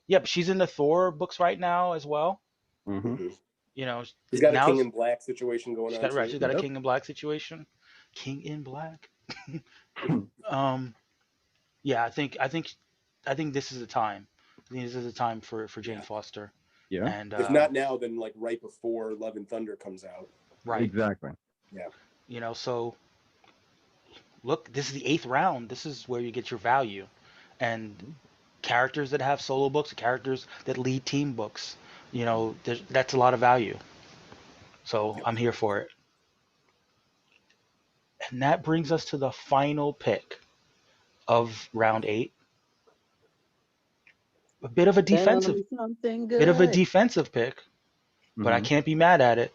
yeah, but she's in the Thor books right now as well. Mm-hmm. Mhm. You know, He's got a now King in Black situation going she's on. got right. too. She's got a Yep. King in Black situation. King in Black. Yeah, I think this is the time. I think this is the time for Jane Yeah. Foster. Yeah, And If not now, then like right before Love and Thunder comes out. right, exactly. so look, this is the 8th round. This is where you get your value, and characters that have solo books, characters that lead team books. That's a lot of value. So I'm here for it. And that brings us to the final pick of round 8. A bit of a defensive pick, but I Mhm. can't be mad at it.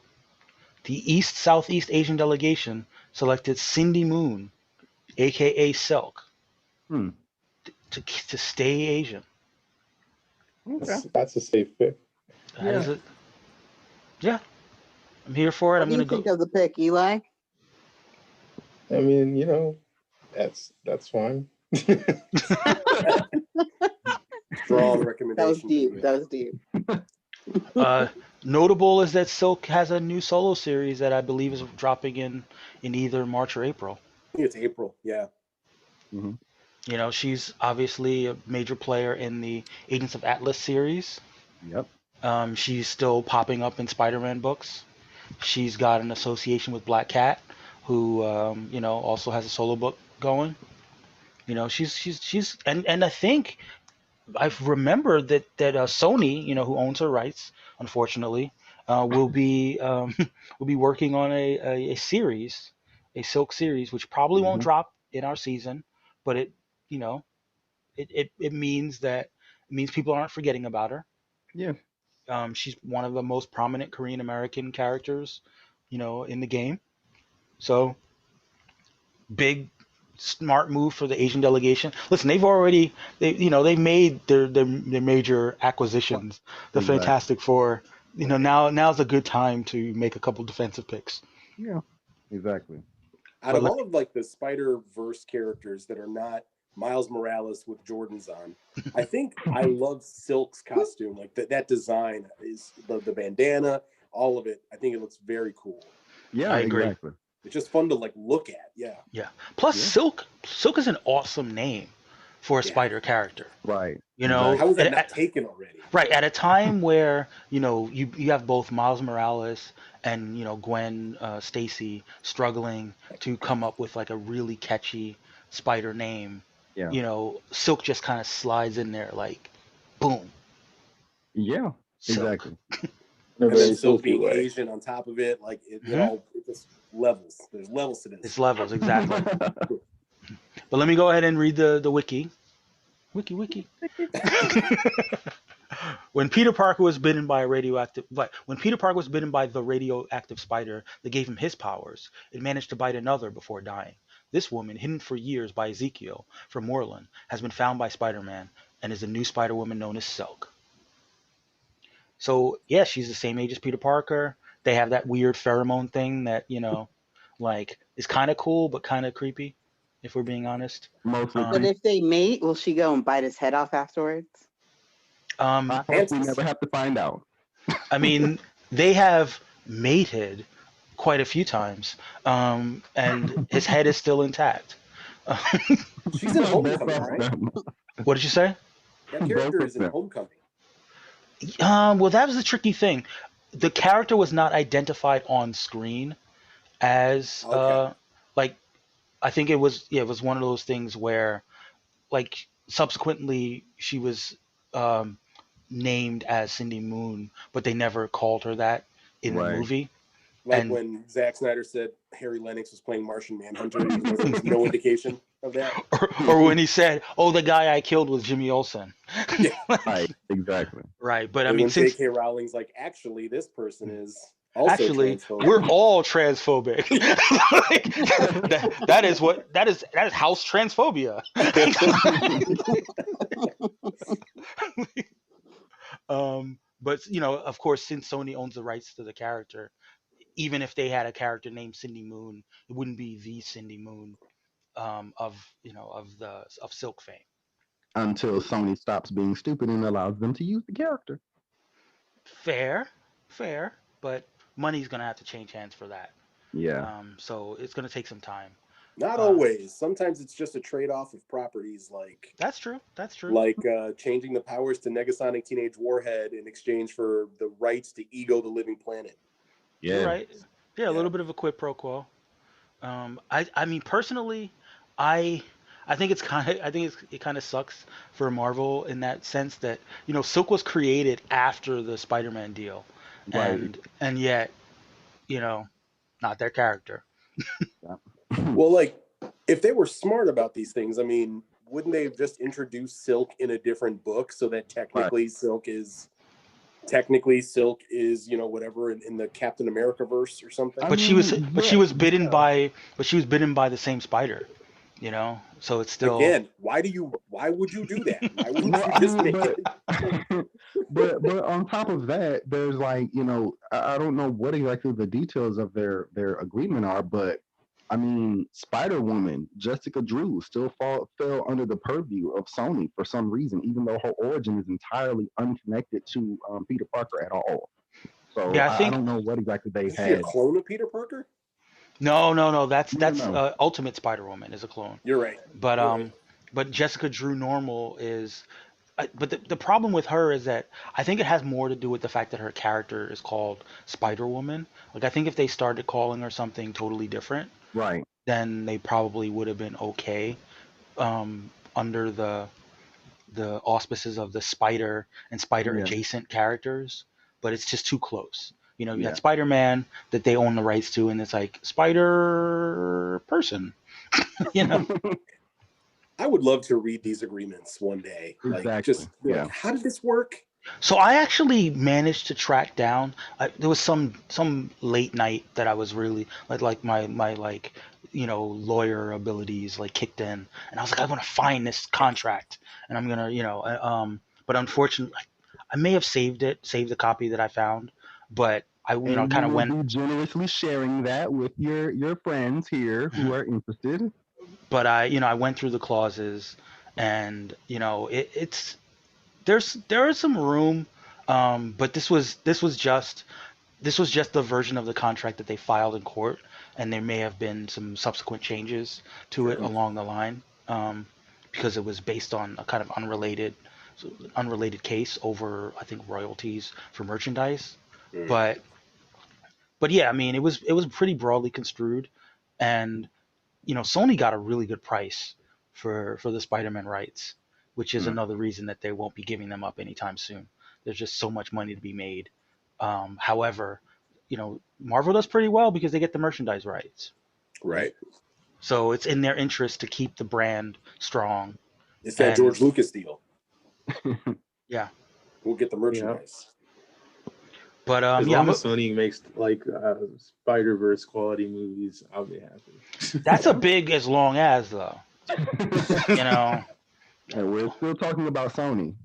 The East Southeast Asian delegation selected Cindy Moon, aka Silk, Hmm. to stay Asian. Okay. That's a safe pick. That is it. Yeah, I'm here for it. What I'm do gonna you go. think of the pick, Eli? I mean, that's fine. Strong That was recommendation. deep. That was deep. Notable is that Silk has a new solo series that I believe is dropping in either March or April. I think it's April. Yeah. Mhm. She's obviously a major player in the Agents of Atlas series. Yep. She's still popping up in Spider-Man books. She's got an association with Black Cat, who also has a solo book going. She's and I think I've remembered that Sony, who owns her rights, unfortunately, will be will be working on a series, a Silk series, which probably won't Mhm. drop in our season, but it means people aren't forgetting about her. Yeah. She's one of the most prominent Korean American characters, in the game. So big smart move for the Asian delegation. Listen, they've made their major acquisitions, the Exactly. Fantastic Four. Now's a good time to make a couple defensive picks. Yeah, exactly. Out of all of like the Spider-Verse characters that are not Miles Morales with Jordans on, I think I love Silk's costume. Like that design is the bandana, all of it. I think it looks very cool. Yeah, I agree. exactly. It's just fun to like look at. Yeah. Yeah. Plus, Yeah. Silk is an awesome name for a Yeah. spider character. Right. How was that at- not at- taken already? right at a time where you have both Miles Morales and Gwen Stacy struggling to come up with like a really catchy spider name. Yeah. Silk just kind of slides in there like, boom, Yeah, Silk. In exactly. a And very then Silk silky being way. Asian on top of it, like it Mhm. just levels. There's levels to this. It's levels exactly. But let me go ahead and read the wiki. Wiki. When Peter Parker was bitten by the radioactive spider that gave him his powers, it managed to bite another before dying. This woman, hidden for years by Ezekiel from Moreland, has been found by Spider-Man and is the new Spider-Woman known as Silk. So yeah, she's the same age as Peter Parker. They have that weird pheromone thing that like is kind of cool but kind of creepy, if we're being honest. Mostly. But if they mate, will she go and bite his head off afterwards? I hope we never have to find out. I mean, they have mated quite a few times, and his head is still intact. She's in Homecoming, right? What did you say? That character is in Homecoming. Well, that was the tricky thing. The character was not identified on screen as Okay. like I think it was one of those things where like subsequently she was named as Cindy Moon, but they never called her that in the movie. Like And- when Zack Snyder said Harry Lennox was playing Martian Manhunter, even though there was no indication of that. Or when he said, "Oh, the guy I killed was Jimmy Olsen." Yeah. Right, exactly. Right, but I And mean, when since J.K. Rowling's like, actually, this person is also actually transphobic. we're all transphobic. Like, that is house transphobia. But of course, since Sony owns the rights to the character, even if they had a character named Cindy Moon, it wouldn't be the Cindy Moon of Silk fame. Until Sony stops being stupid and allows them to use the character. Fair, but money's gonna have to change hands for that. Yeah. So it's gonna take some time. Not always. Sometimes it's just a trade-off of properties, like That's true. like changing the powers to Negasonic Teenage Warhead in exchange for the rights to Ego the Living Planet. You're right. Yeah, a little bit of a quid pro quo. I mean personally, I think it kind of sucks for Marvel in that sense that Silk was created after the Spider-Man deal, Right. and yet not their character. Well, like if they were smart about these things, I mean, wouldn't they have just introduced Silk in a different book so that technically Silk is whatever in the Captain America verse or something? But she was bitten by the same spider, so it's still Again, why would you do that? Why wouldn't you just make it? but on top of that, there's like, I don't know what exactly the details of their agreement are, but I mean, Spider-Woman, Jessica Drew, still fell under the purview of Sony for some reason, even though her origin is entirely unconnected to Peter Parker at all. So Yeah, I don't know what exactly they Is she a had. clone of Peter Parker? No. That's No. Ultimate Spider-Woman is a clone. You're right. But Jessica Drew Normal is. But the problem with her is that I think it has more to do with the fact that her character is called Spider-Woman. Like I think if they started calling her something totally different, Right. then they probably would have been okay under the auspices of the Spider and Spider adjacent characters. But it's just too close. You got Spider-Man that they own the rights to, and it's like Spider Person. I would love to read these agreements one day. Exactly. How did this work? So I actually managed to track down. There was some late night that I was really like my lawyer abilities like kicked in, and I was like, I'm gonna find this contract, and I'm gonna, but unfortunately, I may have saved the copy that I found, but I, And kind you of will went, be generously sharing that with your friends here who are interested. but I went through the clauses, and it's there is some room, but this was just the version of the contract that they filed in court, and there may have been some subsequent changes to it Sure. along the line, because it was based on a kind of unrelated case over, I think, royalties for merchandise. Mm. But yeah, I mean, it was pretty broadly construed, and Sony got a really good price for the Spider-Man rights, which is Hmm. another reason that they won't be giving them up anytime soon. There's just so much money to be made. However, Marvel does pretty well because they get the merchandise rights, Right. so it's in their interest to keep the brand strong. It's that And George Lucas deal. yeah, We'll get the Yeah. merchandise. but As yeah, long as Sony makes like Spider-Verse quality movies, I'll be happy. that's a big as long as though, you know. And we're still talking about Sony.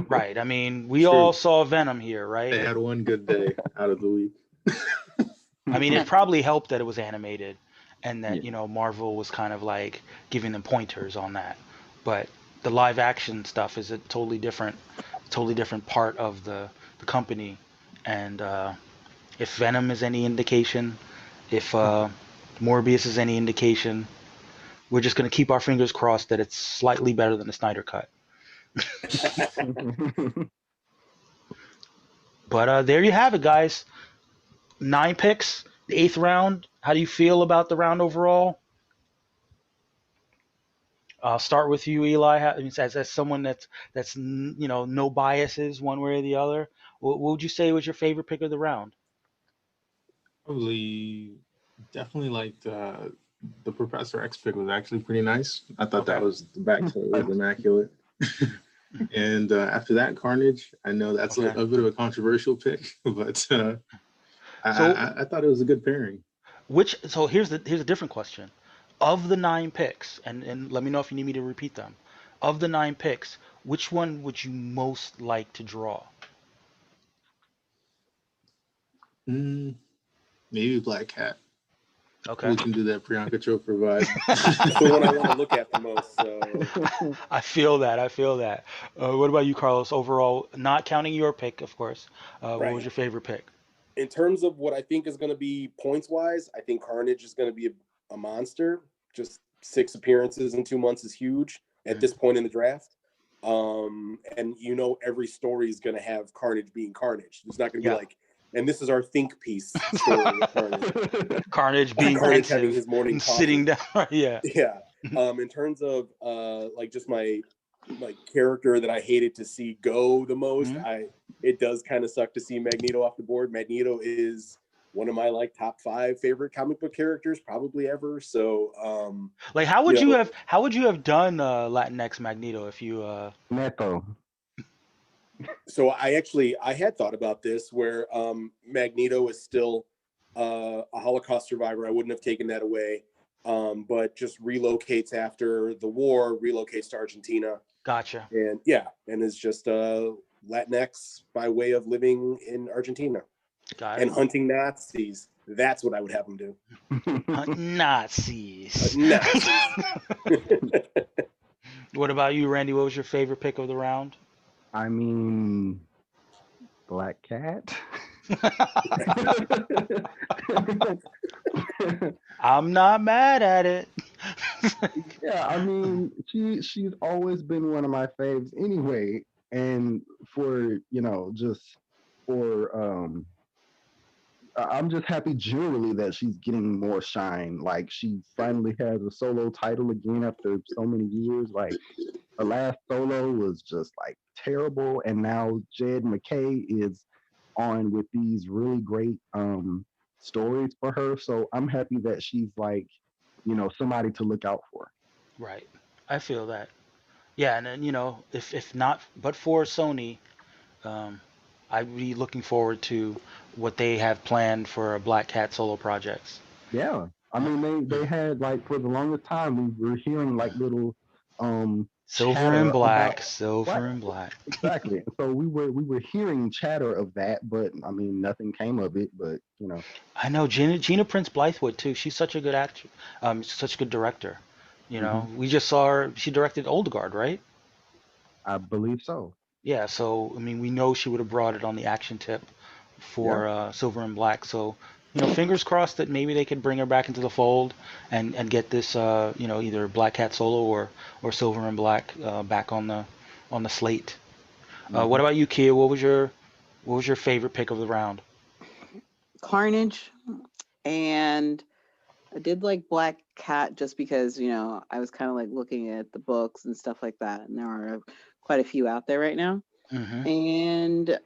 Right. I mean, we True. all saw Venom here, right? They had one good day out of the week. I mean, it probably helped that it was animated, and that Yeah. Marvel was kind of like giving them pointers on that. But the live action stuff is a totally different part of the company. And if Venom is any indication, if Morbius is any indication, we're just gonna keep our fingers crossed that it's slightly better than the Snyder cut. But there you have it, guys. 9 picks, the 8th round. How do you feel about the round overall? I'll start with you, Eli. As someone that's no biases one way or the other. What would you say was your favorite pick of the round? Probably, definitely liked the Professor X pick was actually pretty nice. I thought that was the backstory was immaculate. And after that, Carnage. I know that's Okay. a bit of a controversial pick, but So I thought it was a good pairing. so here's a different question. Of the 9 picks, and let me know if you need me to repeat them. Of the 9 picks, which one would you most like to draw? Maybe Black Cat. Okay. We can do that Priyanka Chopra vibe. It's the one I want to look at the most. So I feel that. What about you, Carlos? Overall, not counting your pick, of course. What was right. your favorite pick? In terms of what I think is going to be points wise, I think Carnage is going to be a monster. Just 6 appearances in 2 months is huge at this point in the draft. And every story is going to have Carnage being Carnage. It's not going to be like, and this is our think piece story with Carnage. Carnage being Carnage having pensive his morning and coffee. sitting down. Yeah. Yeah. In terms of like just my character that I hated to see go the most, it does kind of suck to see Magneto off the board. Magneto is one of my top 5 favorite comic book characters probably ever. So like how would you have done Latinx Magneto if you Neto. So I had thought about this where Magneto is still a Holocaust survivor. I wouldn't have taken that away. But just relocates after the war, relocates to Argentina. Gotcha. And is just Latinx by way of living in Argentina. Got it. And hunting Nazis. That's what I would have him do. Nazis. Nazis. What about you, Randy? What was your favorite pick of the round? I mean, Black Cat. I'm not mad at it. Yeah, I mean, she's always been one of my faves anyway, and for just for I'm just happy generally that she's getting more shine. Like she finally has a solo title again after so many years. Like her last solo was just like terrible, and now Jed McKay is on with these really great stories for her. So I'm happy that she's like, somebody to look out for. Right. I feel that. Yeah, and then if not but for Sony, I'd be looking forward to what they have planned for Black Cat solo projects. Yeah. I mean, they had like for the longest time we were hearing like little Silver chatter and black, about what silver and black. exactly. So we were hearing chatter of that, but I mean nothing came of it. But I know Gina Prince Blythewood too. She's such a good actor, such a good director. mhm, We just saw her. She directed Old Guard, right? I believe so. Yeah. So I mean, we know she would have brought it on the action tip Yeah. for Silver and Black. So fingers crossed that maybe they could bring her back into the fold and get this either Black Cat Solo or Silver and Black back on the slate. What Mhm. about you, Kia? What was your favorite pick of the round? Carnage, and I did like Black Cat just because I was kind of like looking at the books and stuff like that, and there are quite a few out there right now. Mm-hmm. And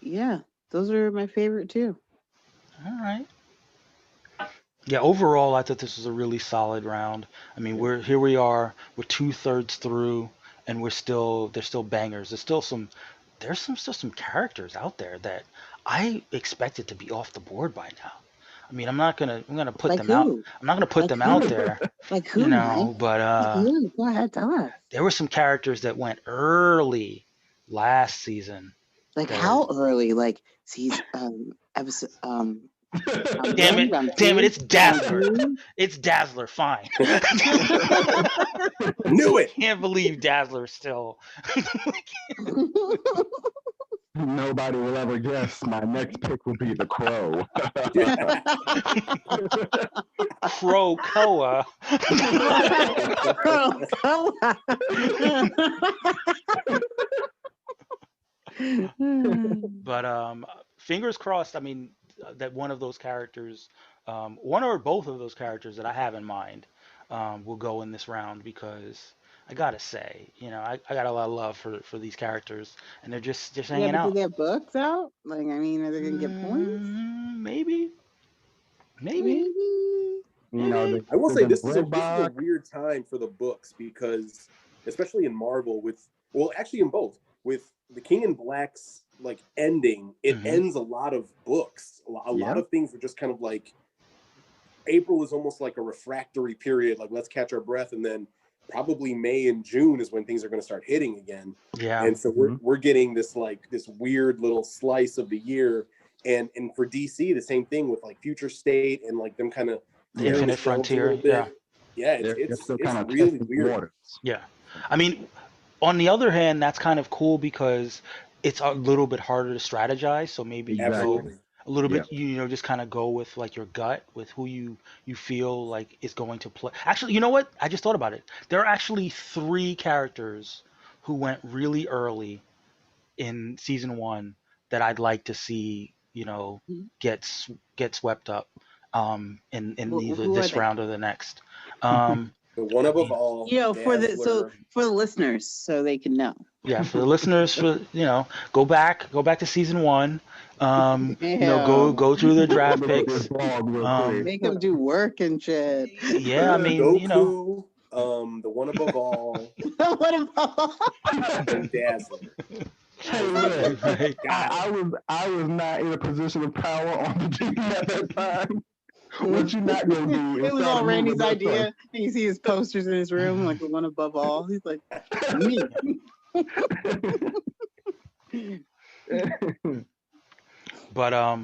yeah, those are my favorite too. All right. Yeah, overall, I thought this was a really solid round. I mean, we are, we're 2/3 through, and there's still bangers. Still some characters out there that I expected to be off the board by now. I mean, I'm gonna put Like them out. who? I'm not gonna put Like them out who? there, Like who, Mike? but Like who? Go ahead, tell us. there were some characters that went early last season. Like that- how early? Like season episode Damn it! round Damn it! two, It's Dazzler. round three? It's Dazzler. Fine. Knew it. Can't believe Dazzler still. Nobody will ever guess. My next pick will be the Crow. Krakoa. But fingers crossed. I mean, that one of those characters, one or both of those characters that I have in mind, will go in this round because I gotta say, I got a lot of love for these characters, and they're just Yeah, hanging but do out. they have books out? Like, I mean, are they gonna get points? Maybe, Maybe. I will there's say a this is a bread this is a box. weird time for the books because, especially in Marvel, actually in both with the King in Black's like ending, it Mhm. ends a lot of books. A lot Yeah. of things are just kind of like April is almost like a refractory period. Like let's catch our breath, and then probably May and June is when things are going to start hitting again. Yeah. And so we're getting this weird little slice of the year. And for DC, the same thing with like Future State and like them kind of The Infinite Frontier. Yeah. Yeah, They're it's still kind of really testing the weird. waters. Yeah. I mean, on the other hand, that's kind of cool because it's a little bit harder to strategize. So maybe you Exactly. go Absolutely. a little Yeah. bit, just kind of go with like your gut, with who you feel like is going to play. Actually, you know what? I just thought about it. There are actually 3 characters who went really early in season 1 that I'd like to see, get swept up in either Who are this they? round or the next. Um, The one above all. For the Dazzler. for the listeners, so they can know. Yeah, for the listeners, go back to season 1. Go through the draft Look at this picks. blog real quick. Make them do work and shit. Yeah, I mean, Goku, the one above all, What about? and Dazzler. Hey, look, Right. I was not in a position of power on the team at that time. What you not gonna do? It was try all to move Randy's the idea. And you see his posters in his room, like the one above all. He's like, me. But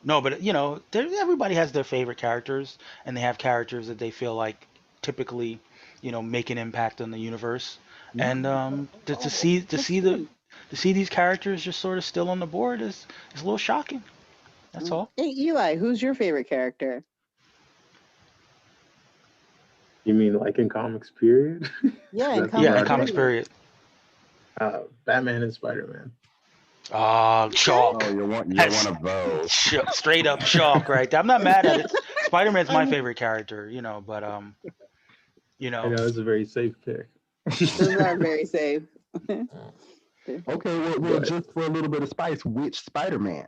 no, but everybody has their favorite characters, and they have characters that they feel like typically, make an impact on the universe. And to see these characters just sort of still on the board is a little shocking. That's all. Hey, Eli, who's your favorite character? You mean like in comics, period? Yeah, in That's- comics. Yeah, in comics period. Batman and Spider-Man. Chalk. Oh, you're one of those. Straight up chalk, right there. I'm not mad at it. Spider-Man's my favorite character, but I know it's a very safe pick. Those are very safe. Okay, well, just for a little bit of spice, which Spider-Man?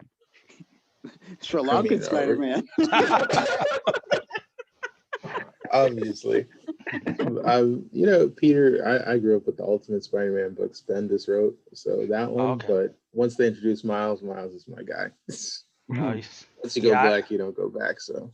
Sri Lankan Spider-Man. Obviously. Peter, I grew up with the Ultimate Spider-Man books Bendis wrote, so that one. Okay. But once they introduced Miles is my guy. Once you go Yeah. black, you don't go back. So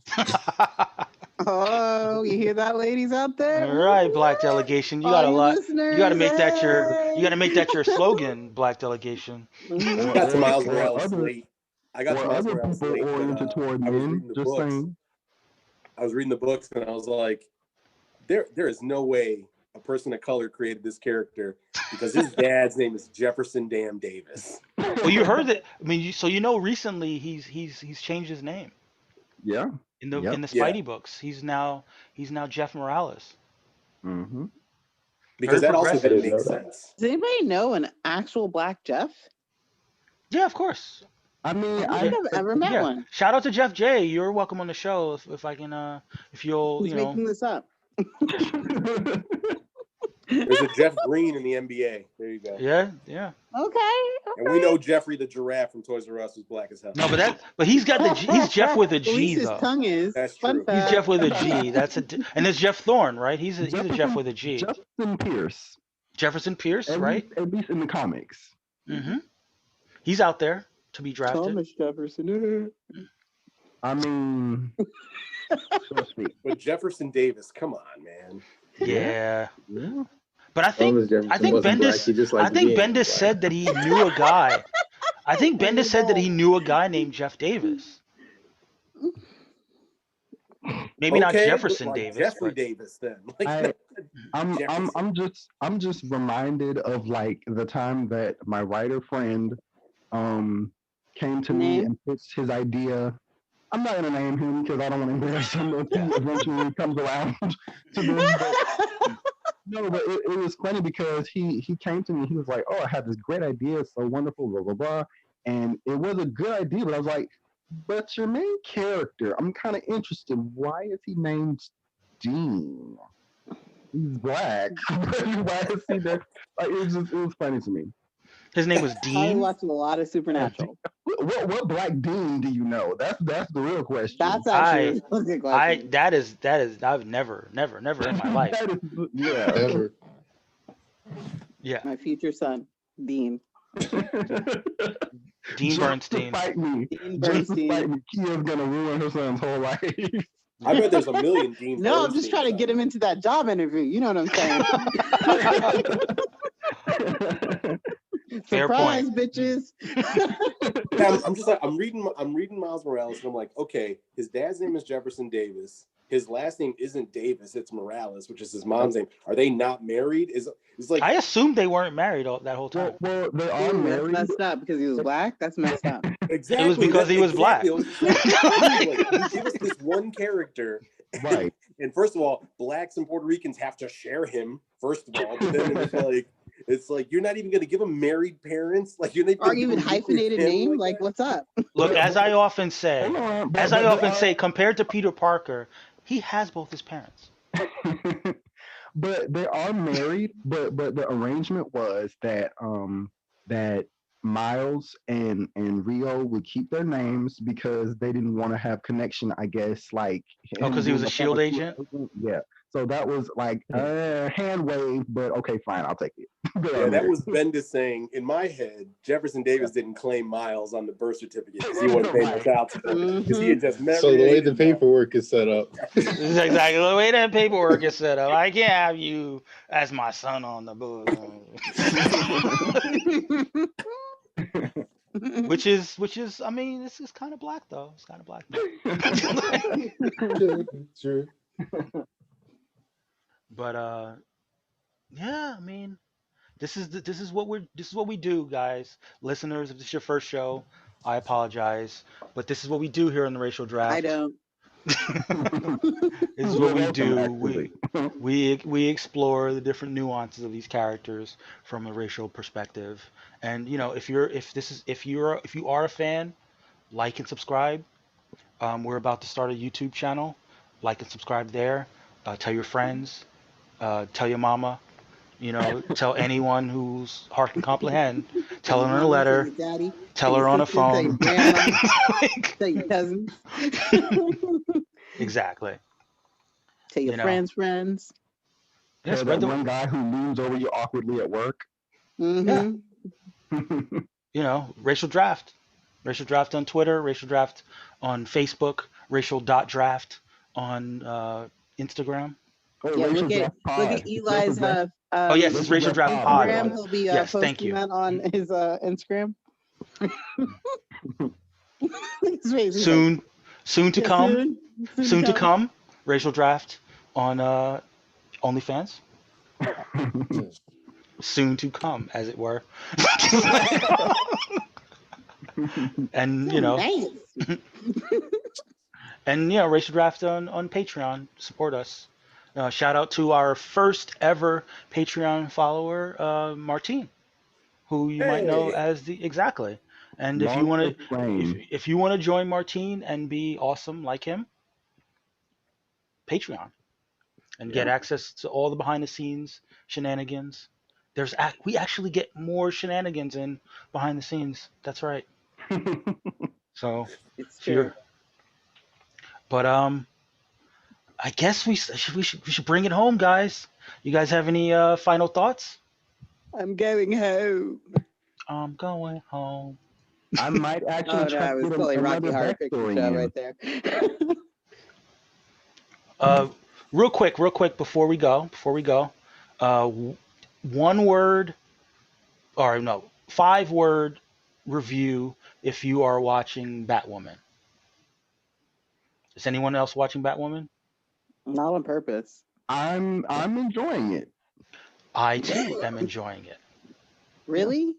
Oh, you hear that, ladies out there? All right, black delegation. You All got a you lot. listeners, You got to make that your. hey! You got to make that your slogan, black delegation. I got to Miles or Morales other late. I got to or Miles other Morales people late, oriented but toward I was men. reading the Just books. saying. I was reading the books, and I was like, there is no way a person of color created this character because his dad's name is Jefferson Dam Davis. Well, you heard that. I mean, so recently he's changed his name Yeah. in the Yep. Spidey books. He's now Jeff Morales. Mm-hmm. Because Very that also progressive. didn't make sense. Does anybody know an actual black Jeff? Yeah, of course. I mean, I don't think I've ever met one. Shout out to Jeff J. You're welcome on the show if I can if you'll Who's making this up? There's a Jeff Green in the NBA. There you go. Yeah. Okay. And we know Jeffrey the giraffe from Toys R Us was black as hell. No, but he's got he's Jeff with a At G least his though. tongue is. That's Fun true. fact. He's Jeff with a G. And there's Jeff Thorne, right? He's a Jeff with a G. Jefferson Pierce. Jefferson Pierce, right? At least in the comics. Mm-hmm. He's out there to be drafted. Thomas Jefferson. I mean, trust me. But Jefferson Davis, come on, man. Yeah. Yeah. But I think Bendis said that he knew a guy. I think Bendis said that he knew a guy named Jeff Davis. Maybe not Jefferson like Davis. Jeffrey Davis then. Like, I'm just reminded of like the time that my writer friend came to me and pitched his idea. I'm not gonna name him because I don't want to embarrass him if he eventually comes around to this. No, but it was funny because he came to me. He was like, "Oh, I had this great idea. It's so wonderful, blah blah blah." And it was a good idea, but I was like, "But your main character, I'm kind of interested. Why is he named Dean? He's black. Why is he there?" Like, it was funny to me. His name was Dean. I watched a lot of Supernatural. What black Dean do you know? That's the real question. That's actually a good question. That is I've never in my life. Yeah. Ever. Yeah. My future son, Dean. Dean Bernstein. Fight me. Dean Just to Bernstein. fight me. Kia's gonna ruin her son's whole life. I bet there's a million Dean. No, I'm just trying to get him into that job interview. You know what I'm saying? Fair Surprise, point. bitches. Yeah, I'm just like I'm reading Miles Morales and I'm like, okay, his dad's name is Jefferson Davis. His last name isn't Davis, it's Morales, which is his mom's name. Are they not married? It's like I assumed they weren't married that whole time. Well, they are That's married. messed up because he was black. That's messed up. exactly. It was because he was black. Like, you give us this one character, Right. and first of all, blacks and Puerto Ricans have to share him. First of all, but then it's like you're not even going to give him married parents. Like you're not Or even hyphenated name. Like, what's up? Look, as I often say, But compared to Peter Parker, he has both his parents. but they are married. But the arrangement was that that Miles and Rio would keep their names because they didn't want to have connection. I guess like because he was a SHIELD agent. Yeah. So that was like hand wave, but okay, fine, I'll take it. Yeah, that was Bendis saying, in my head, Jefferson Davis didn't claim Miles on the birth certificate because he wasn't paying much out to them. Because he had just met. So the way the paperwork is set up. Exactly the way that paperwork is set up. I can't have you as my son on the book. which is I mean, this is kind of black though. It's kind of black. Sure. But yeah, I mean, this is what we do, guys. Listeners, if this is your first show, I apologize, but this is what we do here on the Racial Draft. I don't. This is what we do. We explore the different nuances of these characters from a racial perspective. And you know, if you are a fan, like and subscribe. We're about to start a YouTube channel. Like and subscribe there. Tell your friends. Tell your mama. You know, tell anyone whose heart can comprehend. Tell her in a letter. Daddy, tell her on a phone. Tell your cousins. Exactly. Tell your friends. Yes, that one guy who leans over you awkwardly at work. Mm-hmm. You know, Racial Draft. Racial Draft on Twitter, Racial Draft on Facebook, Racial.draft on Instagram. Oh, Yeah, Racial look at Draft Pod. Eli's Oh yes, it's Racial Draft Pod. Instagram. On, He'll be yes, thank posting you. that on his Instagram. His face, he's Soon, soon to like, come, soon to come. come. Racial Draft on OnlyFans. Soon to come, as it were. And Nice. and Racial Draft on Patreon. Support us. Shout out to our first ever Patreon follower, Martine, who you might know Hey. as the exactly. And if you want to, if you want to join Martine and be awesome like him, Patreon, and get access to all the behind the scenes shenanigans. We actually get more shenanigans in behind the scenes. That's right. So It's true. But I guess we should bring it home, guys. You guys have any final thoughts? I'm going home. I'm going home. I might actually try I was to totally get Rocky another Horror Picture backstory Show in. right there. Real quick before we go, one word, or no, 5-word review if you are watching Batwoman. Is anyone else watching Batwoman? Not on purpose. I'm enjoying it. I too am enjoying it. Really?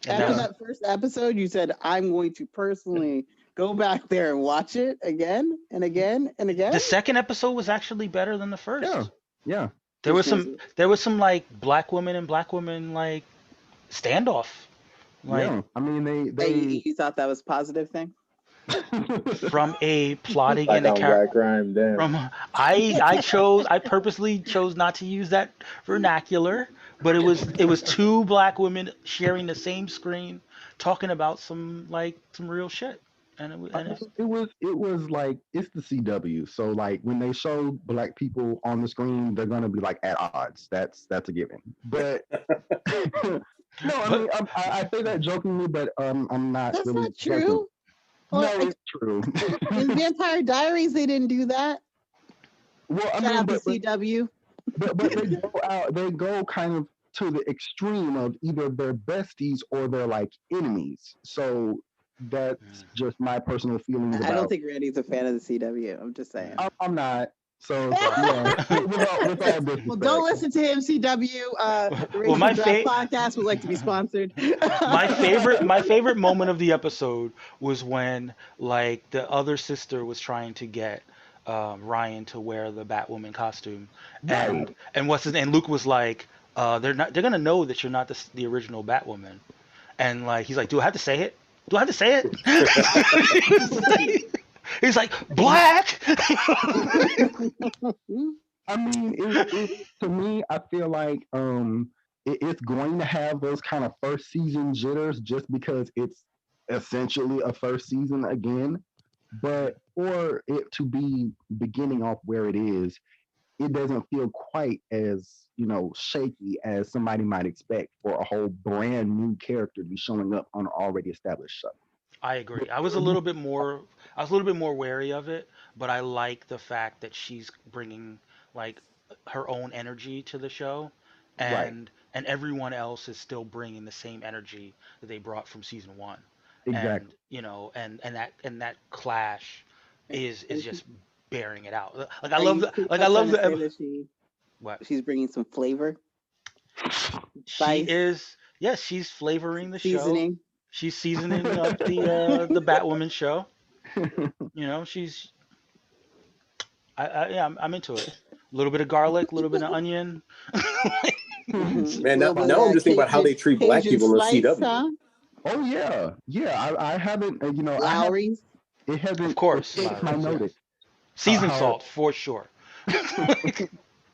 And After that first episode, you said, I'm going to personally go back there and watch it again and again and again? The second episode was actually better than the first. Yeah. There was some like black woman and black woman like standoff. Like, yeah. I mean they You thought that was a positive thing? from a plotting Like and a on character. Black Crime, damn. From I purposely chose not to use that vernacular, but it was two black women sharing the same screen talking about some real shit. And it was like, it's the CW, so like when they show black people on the screen, they're gonna be like at odds. That's a given. But no, I mean I say that jokingly, but I'm not. That's really not true. joking. Well, No, it's true. In Vampire Diaries, they didn't do that. Well, I Shout mean, out to but CW. they go kind of to the extreme of either they're besties or they're like enemies. So that's just my personal feelings about. I don't think Randy's a fan of the CW. I'm just saying. I'm not. So yeah, with all disrespect. Well, don't listen to him, CW. The my podcast would like to be sponsored. my favorite moment of the episode was when like the other sister was trying to get Ryan to wear the Batwoman costume, and Luke was like, they're gonna know that you're not the original Batwoman, and like he's like, do I have to say it? Do I have to say it? He's like, black. I mean, to me, I feel like it's going to have those kind of first season jitters just because it's essentially a first season again. But for it to be beginning off where it is, it doesn't feel quite as, shaky as somebody might expect for a whole brand new character to be showing up on an already established show. I agree. I was a little bit more wary of it, but I like the fact that she's bringing like her own energy to the show, and everyone else is still bringing the same energy that they brought from season 1. Exactly. And that clash is just bearing it out. Like I love the what she's bringing some flavor. She's flavoring the seasoning. show. She's seasoning up the Batwoman show. I'm into it. A little bit of garlic, a little bit of onion. Man, now I'm just thinking about how they treat black people in the CW. Huh? Oh yeah. I haven't. Lowry's. It hasn't. Of course, escaped my notice. Seasoned salt for sure.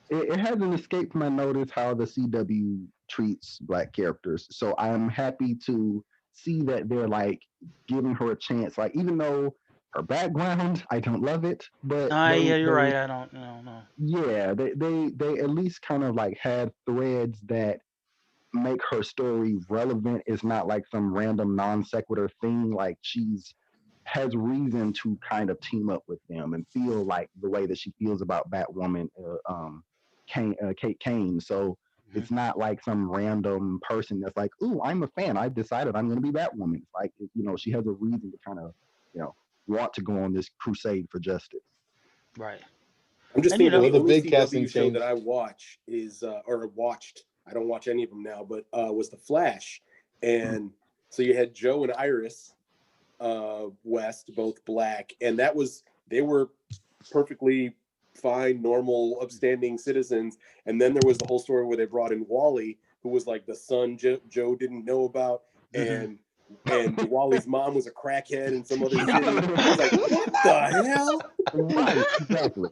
It hasn't escaped my notice how the CW treats black characters. So I'm happy to see that they're like giving her a chance. Like, even though her background, I don't love it, but you're right. I don't know. Yeah, they at least kind of like had threads that make her story relevant. It's not like some random non sequitur thing. Like she's has reason to kind of team up with them and feel like the way that she feels about Batwoman, Kate Kane. So it's not like some random person that's like, "Ooh, I'm a fan. I decided I'm going to be Batwoman." It's like, she has a reason to kind of, want to go on this crusade for justice. Right. I'm just And, thinking the the only big casting CW show change. that I watch is or watched. I don't watch any of them now, but was The Flash, and so you had Joe and Iris West, both black, and they were perfectly fine, normal, upstanding citizens. And then there was the whole story where they brought in Wally, who was like the son Joe didn't know about, and Wally's mom was a crackhead in some other city. I was like, what the hell? Right, exactly.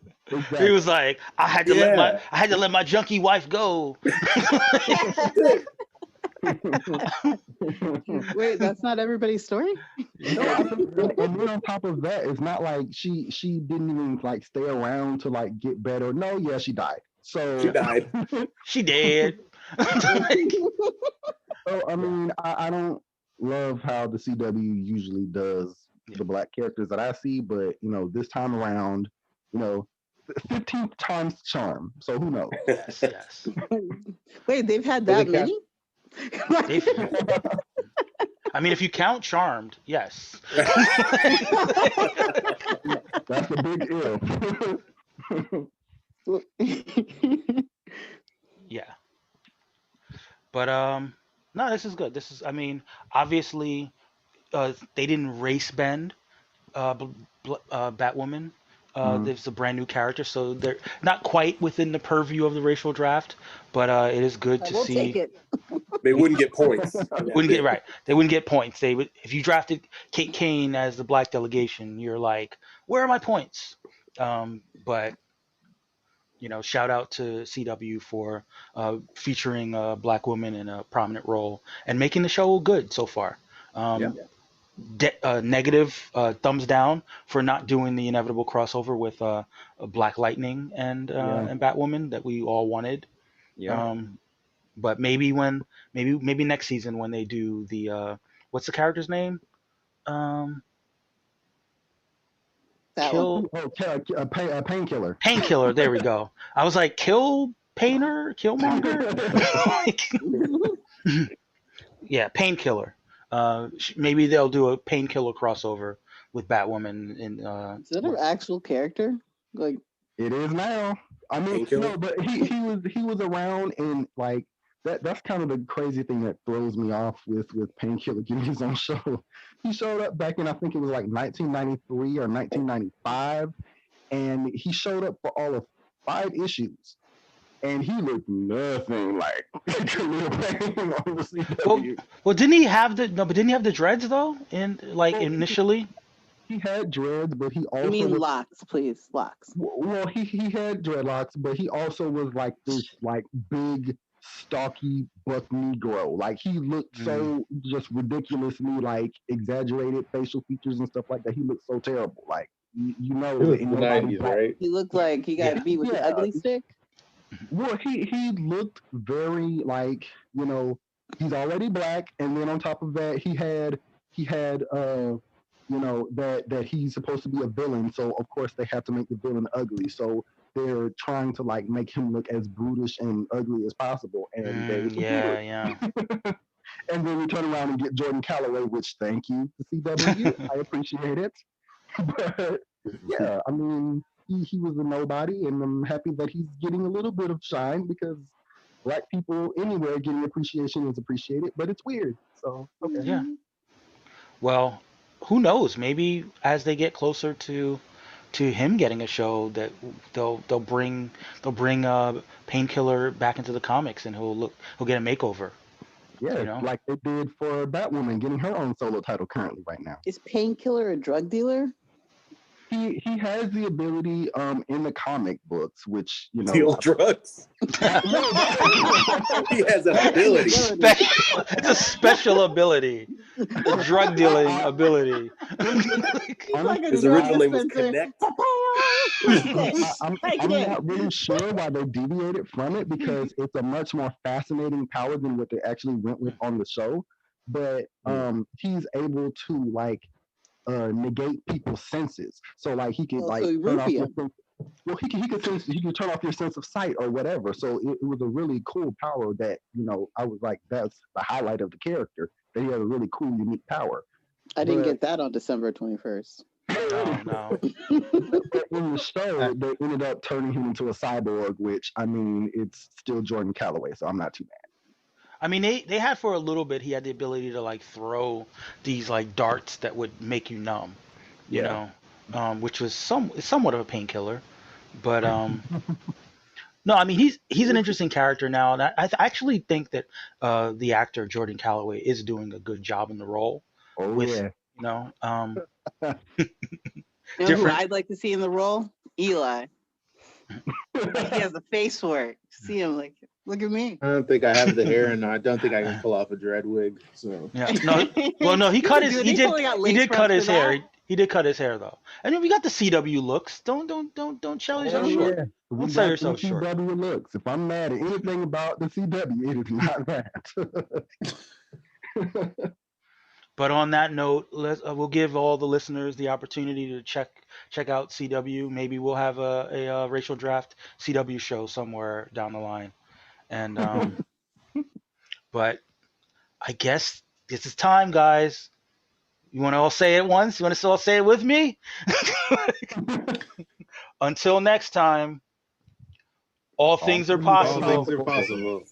He was like, I had to let my junkie wife go. Wait, that's not everybody's story? No, and then on top of that, it's not like she didn't even like stay around to like get better. No, yeah, she died. So She died. She dead. So I mean, I don't love how the CW usually does the black characters that I see, but this time around, 15th time's charm. So who knows? Yes. Wait, they've had that many? I mean, if you count Charmed, yes. That's a big if. Yeah. But no, this is good. I mean, obviously, they didn't race bend Batwoman. There's a brand new character, so they're not quite within the purview of the racial draft, but it is good to see. Take it. They wouldn't get points. They wouldn't get points. They would, if you drafted Kate Kane as the black delegation, you're like, where are my points? But shout out to CW for featuring a black woman in a prominent role and making the show good so far. Negative thumbs down for not doing the inevitable crossover with Black Lightning and Batwoman that we all wanted. Yeah. But maybe next season when they do the what's the character's name? Painkiller. Painkiller. There we go. I was like, Killmonger. Yeah, Painkiller. Maybe they'll do a Painkiller crossover with Batwoman. Is that an actual character? Like it is now. I mean, no, but he was around, and like that's kind of the crazy thing that throws me off with Painkiller getting his own show. He showed up back in, I think it was like 1993 or 1995, and he showed up for all of 5 issues. And he looked nothing like Khalil Payne on the CW. Well, didn't he have the dreads though? Initially, he had dreads, but he also locks, please, locks. Well, he had dreadlocks, but he also was like this like big, stocky buck Negro. Like he looked so just ridiculously like exaggerated facial features and stuff like that. He looked so terrible. Like it was the 90s, right? He looked like he got beat with an ugly stick. Well, he looked very like, he's already black, and then on top of that, he had that he's supposed to be a villain, so of course they have to make the villain ugly. So they're trying to like make him look as brutish and ugly as possible, and and then we turn around and get Jordan Calloway, which thank you to CW, I appreciate it. But yeah, I mean. He was a nobody, and I'm happy that he's getting a little bit of shine because black people anywhere getting appreciation is appreciated, but it's weird. So okay. Yeah. Well, who knows? Maybe as they get closer to him getting a show, that they'll bring Painkiller back into the comics, and he'll get a makeover. Yeah, like they did for Batwoman getting her own solo title currently right now. Is Painkiller a drug dealer? He has the ability in the comic books, which deal drugs. He has an ability. It's a special ability, a drug dealing ability. His original name was Connect. I'm not really sure why they deviated from it because it's a much more fascinating power than what they actually went with on the show. But he's able to like negate people's senses. So like he could like so turn off your Rufio. well he could turn off your sense of sight or whatever. So it was a really cool power that I was like that's the highlight of the character that he had a really cool unique power. I didn't get that on December 21st. No. In the show, they ended up turning him into a cyborg, which I mean, it's still Jordan Calloway, so I'm not too mad. I mean, they had for a little bit. He had the ability to like throw these like darts that would make you numb, you know, which was somewhat of a painkiller. But no, I mean he's an interesting character now, and I actually think that the actor Jordan Calloway is doing a good job in the role. Oh with, yeah. You know, You know who I'd like to see in the role? Eli. Like he has the face for it. See him like, look at me. I don't think I have the hair, and I don't think I can pull off a dread wig. So yeah, no, well, no, he cut his, he did cut his hair. He did cut his hair though, and then we got the CW looks. Don't sell yourself short. Yeah. Don't sell yourself short. CW looks. If I'm mad at anything about the CW, it is not that. But on that note, we'll give all the listeners the opportunity to check out CW. Maybe we'll have a racial draft CW show somewhere down the line. And but I guess this is time, guys. You want to all say it once? You want to all say it with me? Until next time, all things are possible. all things are possible.